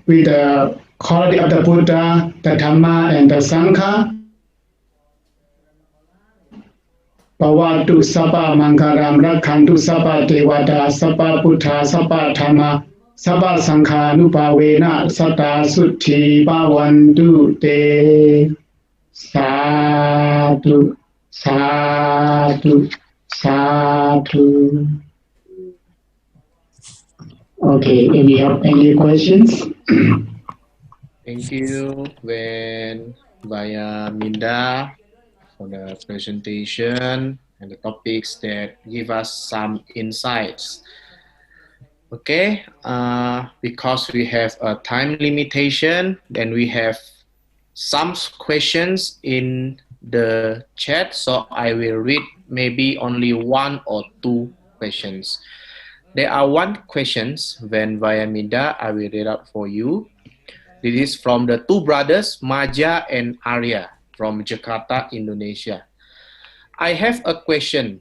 with the quality of the Buddha, the Dhamma, and the Sangha. Bhavatu Sabba Mangalam Rakhantu Sabba Devata Sabba Buddha Sabba Dhamma Sabba Sangha Nupavena Satta Sutti Bhavantu Te. Sadhu, sadhu, sadhu. Okay, if you have any questions. Thank you, Wen, Vaya, Minda, for the presentation and the topics that give us some insights. Okay, because we have a time limitation, then we have some questions in the chat, so I will read maybe only one or two questions. There are one questions when via Mida, I will read out for you. This is from the two brothers, Maja and Arya from Jakarta, Indonesia. I have a question.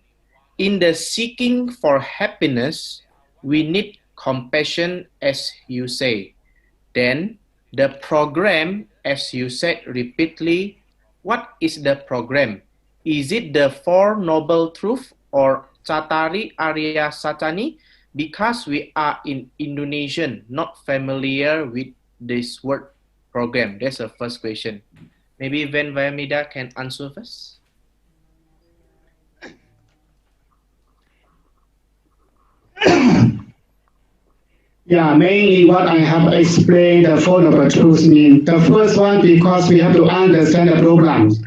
In the seeking for happiness, we need compassion, as you say. Then the program, as you said repeatedly, what is the program? Is it the Four Noble Truths or Catari Arya Satani? Because we are in Indonesian, not familiar with this word program. That's the first question. Maybe Van Vayamida can answer first. Yeah, mainly what I have explained the Four Noble Truths mean. The first one, because we have to understand the programs.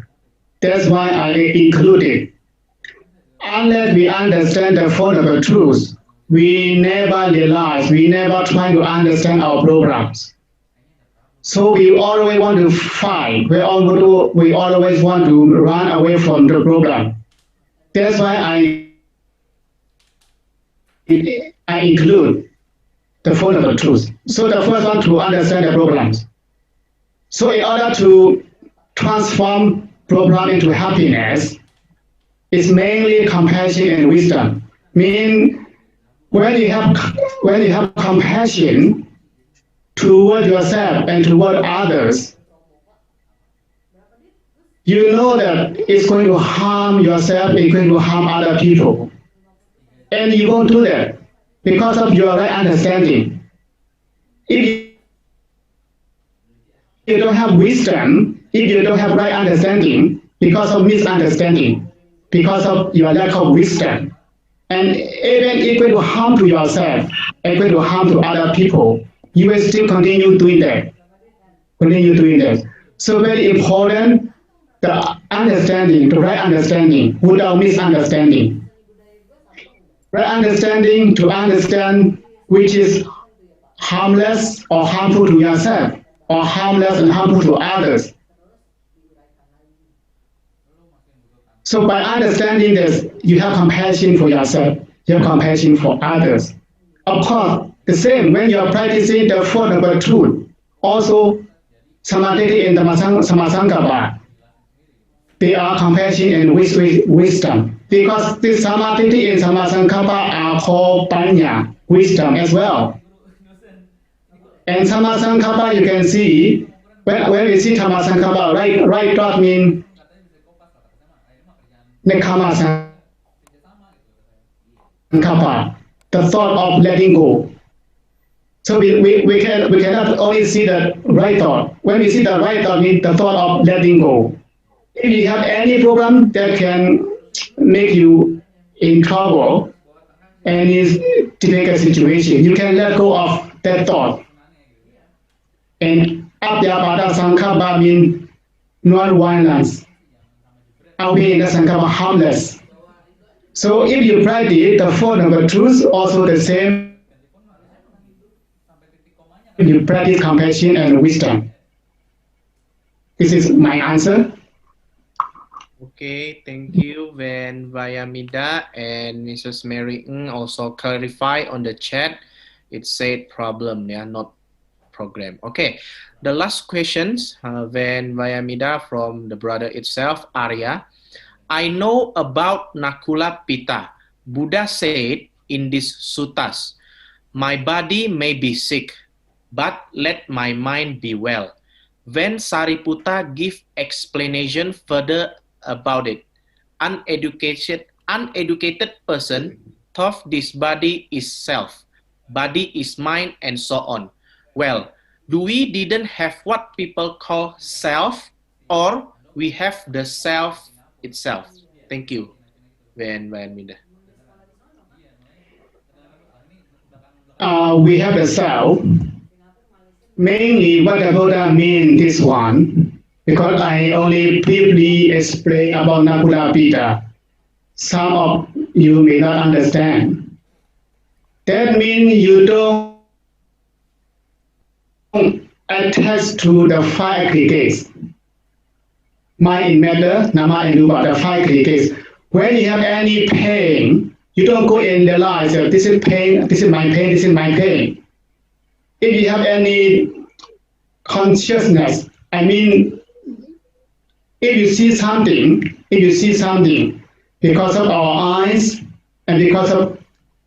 That's why I included. Unless we understand the Four Noble Truths, we never realize, we never try to understand our programs. So we always want to fight, we always want to run away from the program. That's why I include the Four Noble Truths. So the first one, to understand the programs. So in order to transform program into happiness, it's mainly compassion and wisdom. Meaning, when you have compassion toward yourself and toward others, you know that it's going to harm yourself, it's going to harm other people. And you won't do that because of your right understanding. If you don't have wisdom, if you don't have right understanding, because of misunderstanding, because of your lack of wisdom, and even if it will harm to yourself, it will harm to other people, you will still continue doing that. So very important, the understanding, the right understanding, without misunderstanding. Right understanding to understand which is harmless or harmful to yourself, or harmless and harmful to others. So by understanding this, you have compassion for yourself, you have compassion for others. Of course, the same when you are practicing the Four Noble Truths, also Samadhi and the Samasankappa, they are compassion and wisdom. Because the Samadhi and Samasankappa are called Panya, wisdom as well. And Samasankappa, you can see, when we see Samasankappa, right thought means Nekama Sankappa, the thought of letting go. So we cannot only see the right thought. When we see the right thought, means the thought of letting go. If you have any problem that can make you in trouble, any difficult situation, you can let go of that thought. And Abhyapada Sankappa means non-violence. Abhina Sankappa, harmless. So if you practice the Four Noble Truths, also the same, you practice compassion and wisdom. This is my answer. Okay, thank you, Van Vayamida and Mrs. Mary Ng also clarify on the chat. It said problem, yeah, not program. Okay, the last questions, Van Vayamida from the brother itself, Arya. I know about Nakula Pitta. Buddha said in these suttas, my body may be sick, but let my mind be well. When Sariputta give explanation further about it, uneducated person thought this body is self, body is mine, and so on. Well, do we didn't have what people call self, or we have the self itself? Thank you, Van Mida. We have the self. Mainly what the Buddha mean this one, because I only briefly explain about Nakula Pitta. Some of you may not understand. That means you don't attach to the five aggregates. mind in matter, nama and rupa, the five aggregates. When you have any pain, you don't go in the line, so this is pain, this is my pain, this is my pain. If you have any consciousness, I mean, if you see something, because of our eyes and because of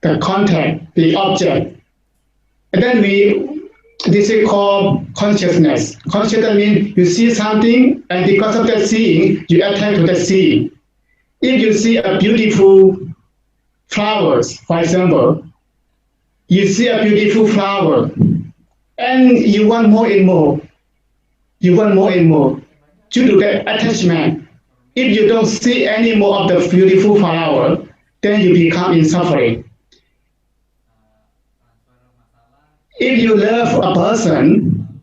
the contact, the object, and then this is called consciousness. Consciousness means you see something, and because of that seeing, you attach to that seeing. If you see a beautiful flowers, for example, you see a beautiful flower, and you want more and more. You want more and more. Due to that attachment, if you don't see any more of the beautiful flower, then you become in suffering. If you love a person,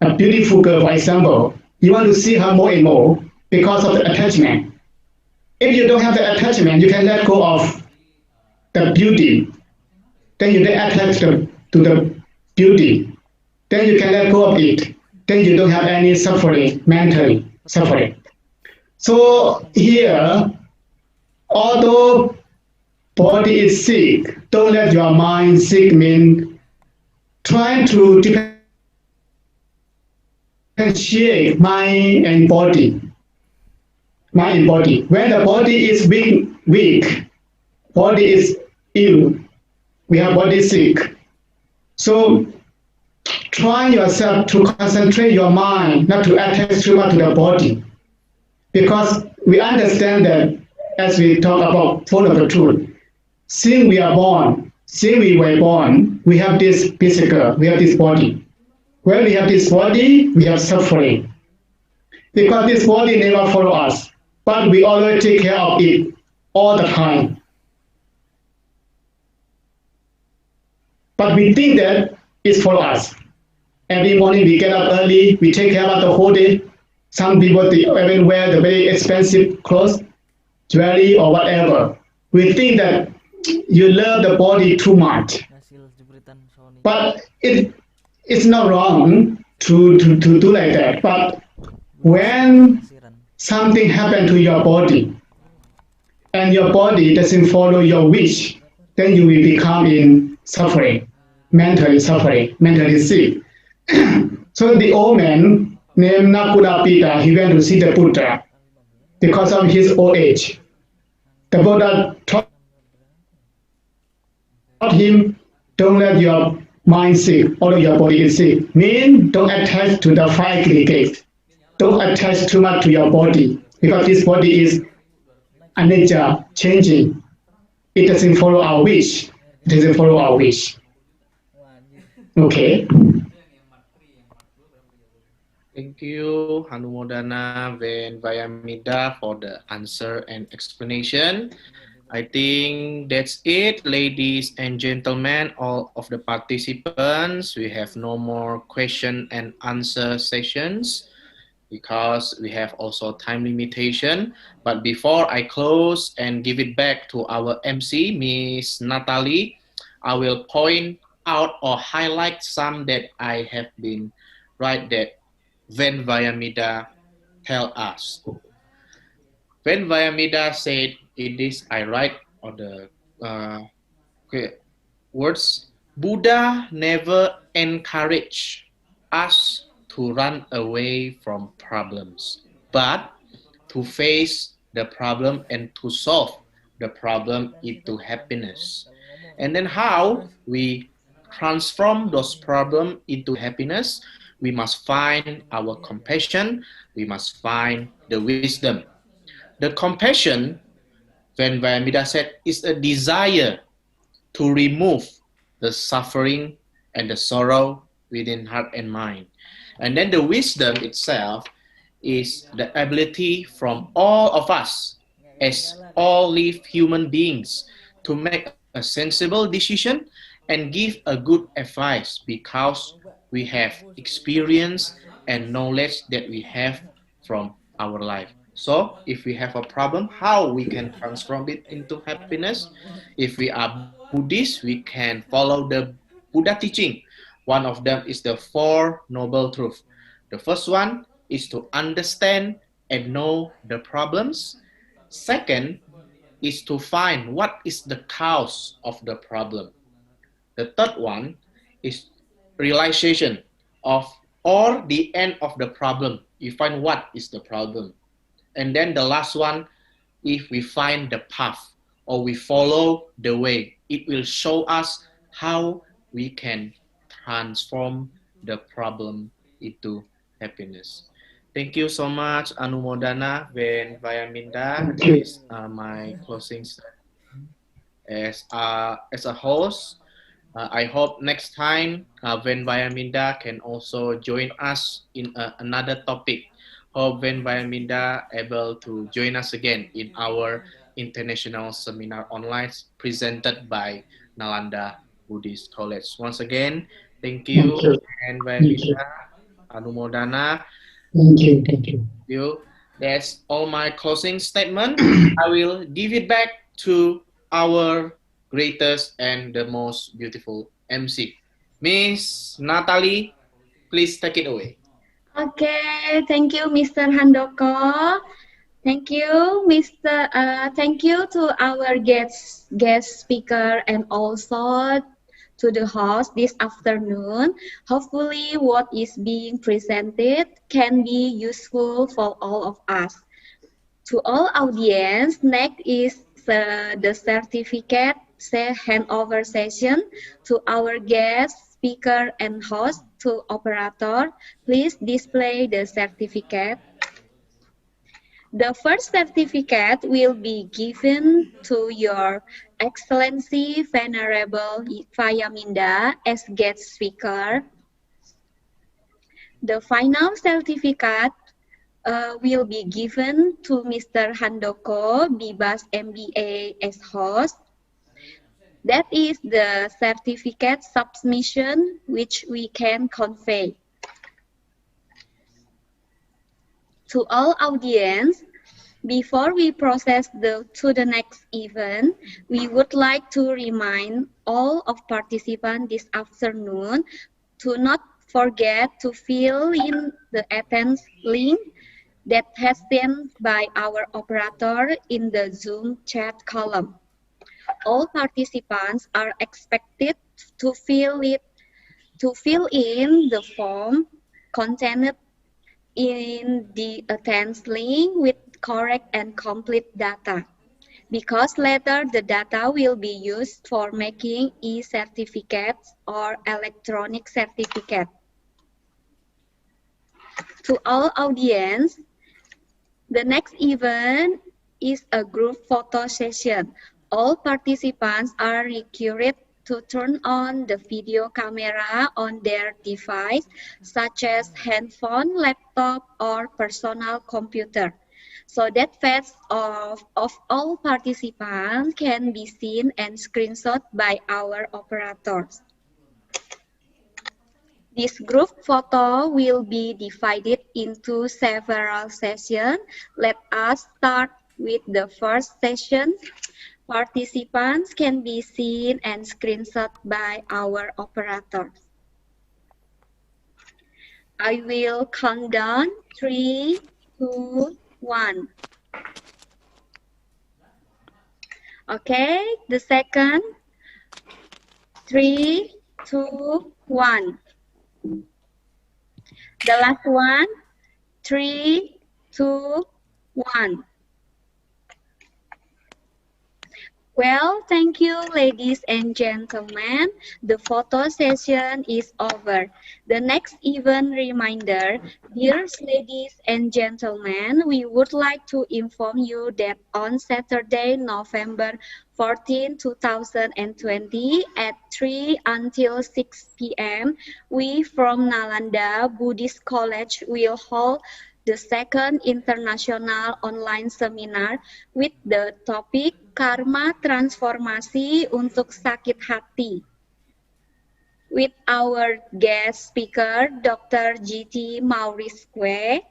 a beautiful girl, for example, you want to see her more and more because of the attachment. If you don't have the attachment, you can let go of the beauty. Then you get attached to the beauty. Then you can let go of it. Then you don't have any suffering, mental suffering. So here, although body is sick, don't let your mind sick mean trying to differentiate mind and body. Mind and body. When the body is weak, body is ill. We have body sick. So try yourself to concentrate your mind, not to attach too much to the body. Because we understand that as we talk about follow the truth, since we were born, we have this physical, we have this body. When we have this body, we have suffering. Because this body never follow us, but we always take care of it all the time. But we think that it's for us. Every morning we get up early, we take care of the whole day. Some people they even wear the very expensive clothes, jewelry or whatever. We think that you love the body too much. But it's not wrong to do like that. But when something happens to your body and your body doesn't follow your wish, then you will become in suffering, mentally sick. So the old man named Nakuda Pita, he went to see the Buddha because of his old age. The Buddha taught him, don't let your mind sick, all of your body is sick. Mean don't attach to the five aggregates. Don't attach too much to your body because this body is anicca, changing. It doesn't follow our wish. It doesn't follow our wish. Okay. Thank you, Hanumodana and Vayamida, for the answer and explanation. I think that's it, ladies and gentlemen, all of the participants. We have no more question and answer sessions because we have also time limitation. But before I close and give it back to our MC, Miss Natalie, I will point out or highlight some that I have been right that when Vayamida tell us. When Vayamida said it is, I write on the words, Buddha never encouraged us to run away from problems, but to face the problem and to solve the problem into happiness. And then how we transform those problems into happiness, we must find our compassion, we must find the wisdom. The compassion, when Vayamida said, is a desire to remove the suffering and the sorrow within heart and mind. And then the wisdom itself is the ability from all of us as all live human beings to make a sensible decision and give a good advice because we have experience and knowledge that we have from our life. So if we have a problem, how we can transform it into happiness? If we are Buddhist, we can follow the Buddha teaching. One of them is the Four Noble Truths. The first one is to understand and know the problems. Second is to find what is the cause of the problem. The third one is realization of or the end of the problem. You find what is the problem. And then the last one, if we find the path or we follow the way, it will show us how we can transform the problem into happiness. Thank you so much, Anumodana and Vayaminda. This is my closing statement. As a host, I hope next time when Vayaminda can also join us in another topic. Hope when Vayaminda able to join us again in our international seminar online presented by Nalanda Buddhist College. Once again, thank you, and Vayaminda, Anumodana. Thank you. That's all my closing statement. I will give it back to our greatest and the most beautiful MC. Miss Natalie, please take it away. Okay, thank you, Mr. Handoko. Thank you, Mr. Thank you to our guest speaker and also to the host this afternoon. Hopefully, what is being presented can be useful for all of us. To all audience, next is the certificate handover session to our guest speaker and host. To operator, please display the certificate. The first certificate will be given to Your Excellency Venerable Vayaminda as guest speaker. The final certificate will be given to Mr. Handoko Bibas MBA as host. That is the certificate submission which we can convey. To all audience, before we proceed to the next event, we would like to remind all of participants this afternoon to not forget to fill in the attendance link that has been by our operator in the Zoom chat column. All participants are expected to fill in the form contained in the attendance link with correct and complete data, because later the data will be used for making e-certificates or electronic certificate. To all audience, the next event is a group photo session. All participants are required to turn on the video camera on their device, such as handphone, laptop, or personal computer, so that face of all participants can be seen and screenshot by our operators. This group photo will be divided into several sessions. Let us start with the first session. Participants can be seen and screenshot by our operators. I will count down 3, 2, 1. Okay, the second. 3, 2, 1. The last one, 3, 2, 1. Well, thank you, ladies and gentlemen. The photo session is over. The next event reminder, dear ladies and gentlemen, we would like to inform you that on Saturday, November 14, 2020 at 3 until 6 p.m., we from Nalanda Buddhist College will hold the second international online seminar with the topic Karma Transformasi untuk Sakit Hati, with our guest speaker, Dr. G.T. Maurice-Kwe,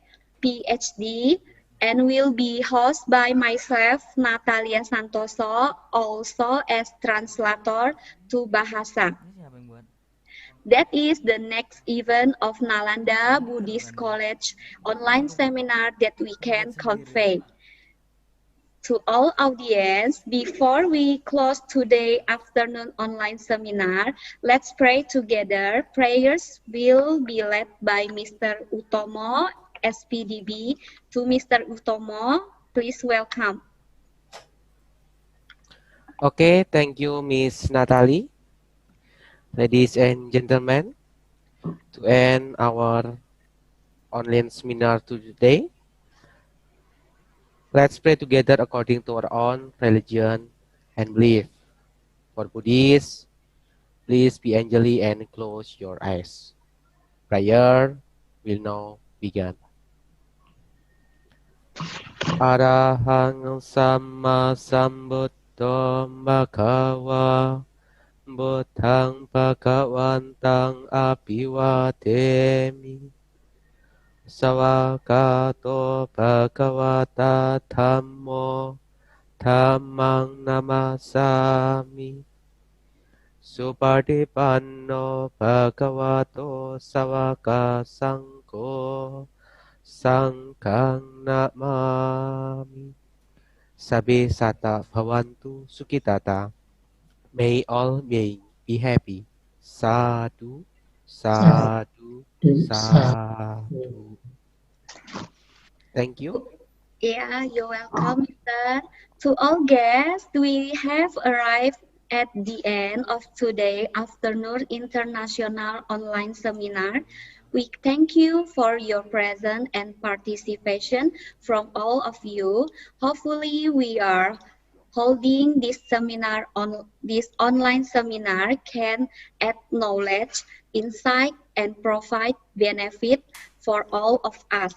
PhD, and will be hosted by myself, Natalia Santoso, also as translator to Bahasa. That is the next event of Nalanda Buddhist College online seminar that we can convey. To all audience, before we close today afternoon online seminar, let's pray together. Prayers will be led by Mr. Utomo, SPDB. To Mr. Utomo, please welcome. Okay, thank you, Miss Natalie. Ladies and gentlemen, to end our online seminar today, let's pray together according to our own religion and belief. For Buddhists, please be angelly and close your eyes. Prayer will now begin. Arahang Sama Sambuddho Bhagava Buddhang Bhagavantang Abhiwademi Sawakato Bhagavata Dhammo Dhammang Namasami Supadipanno Bhagavato Sawaka Sangho Sangkang Namami Sabe Sata Bhavantu Sukitata. May all beings be happy. Sadhu, sadhu, sadhu. Thank you. Yeah, you're welcome, Mr. To all guests, we have arrived at the end of today afternoon international online seminar. We thank you for your presence and participation from all of you. Hopefully, we are holding this seminar on this online seminar can add knowledge, insight, and provide benefit for all of us.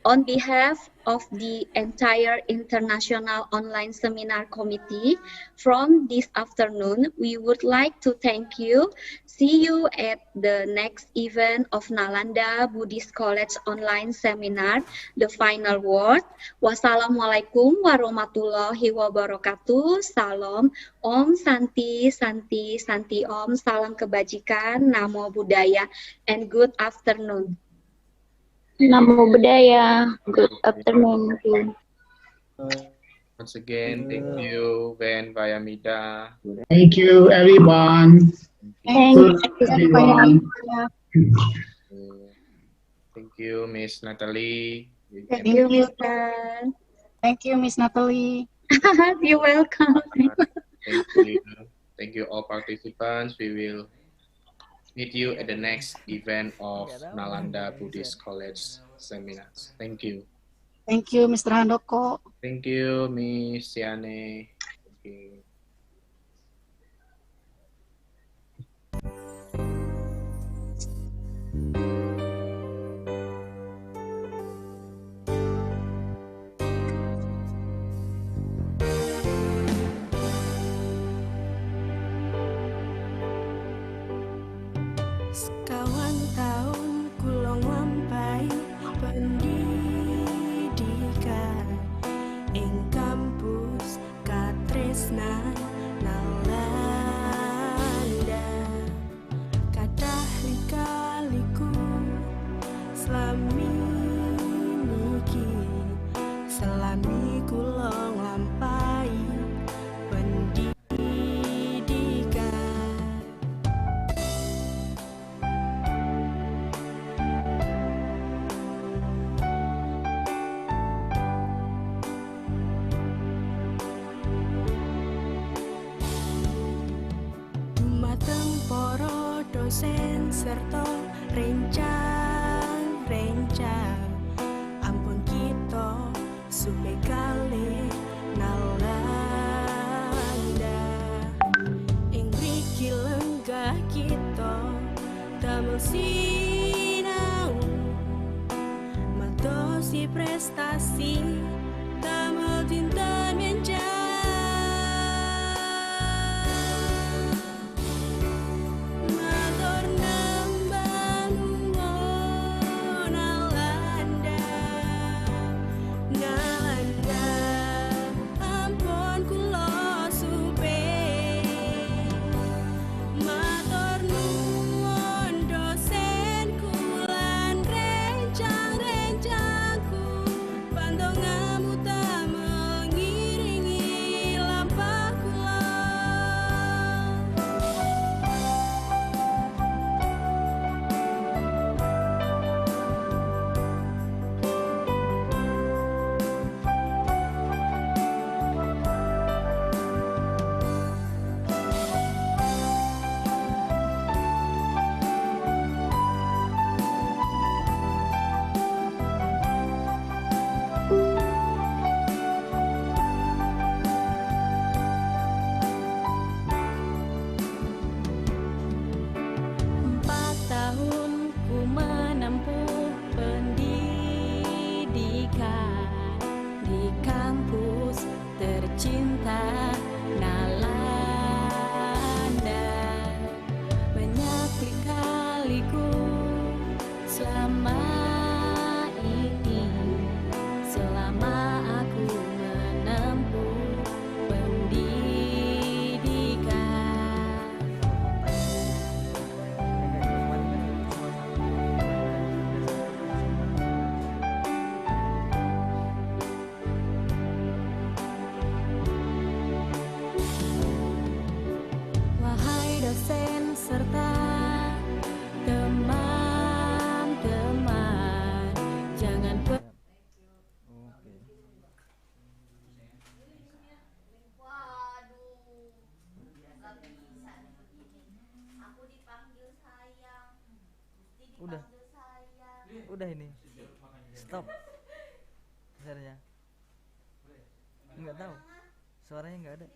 On behalf of the entire International Online Seminar Committee, from this afternoon, we would like to thank you. See you at the next event of Nalanda Buddhist College Online Seminar, the final word. Wassalamualaikum warahmatullahi wabarakatuh. Salam, Om Santi, Santi, Santi Om. Salam kebajikan, Namo Buddhaya, and good afternoon. Namo Buddhaya. Good afternoon. Once again, thank you, Ben Vayamida. Thank you, everyone. Thank Good you, everyone. Thank you, Miss Natalie. Thank you, Mr. Thank you, Miss Natalie. You're welcome. Thank you. Thank you, all participants. We will meet you at the next event of Nalanda Buddhist College seminars. Thank you. Thank you, Mr. Handoko. Thank you, Miss Yane. Thank you. Sekawan tahun kula nglampahi pendidikan ing kampus katresnan Nalanda. Kathah lika-liku slami niki selami kula nglampahi pendidikan. Para dosen serta rencang-rencang ampun kita supe kali Nalanda ing mriki lenggah kita damel sinau madosi prestasi damel dinten menjang. Matur nuwun Udah ini. Stop. Share-nya. Enggak tahu. Suaranya enggak ada.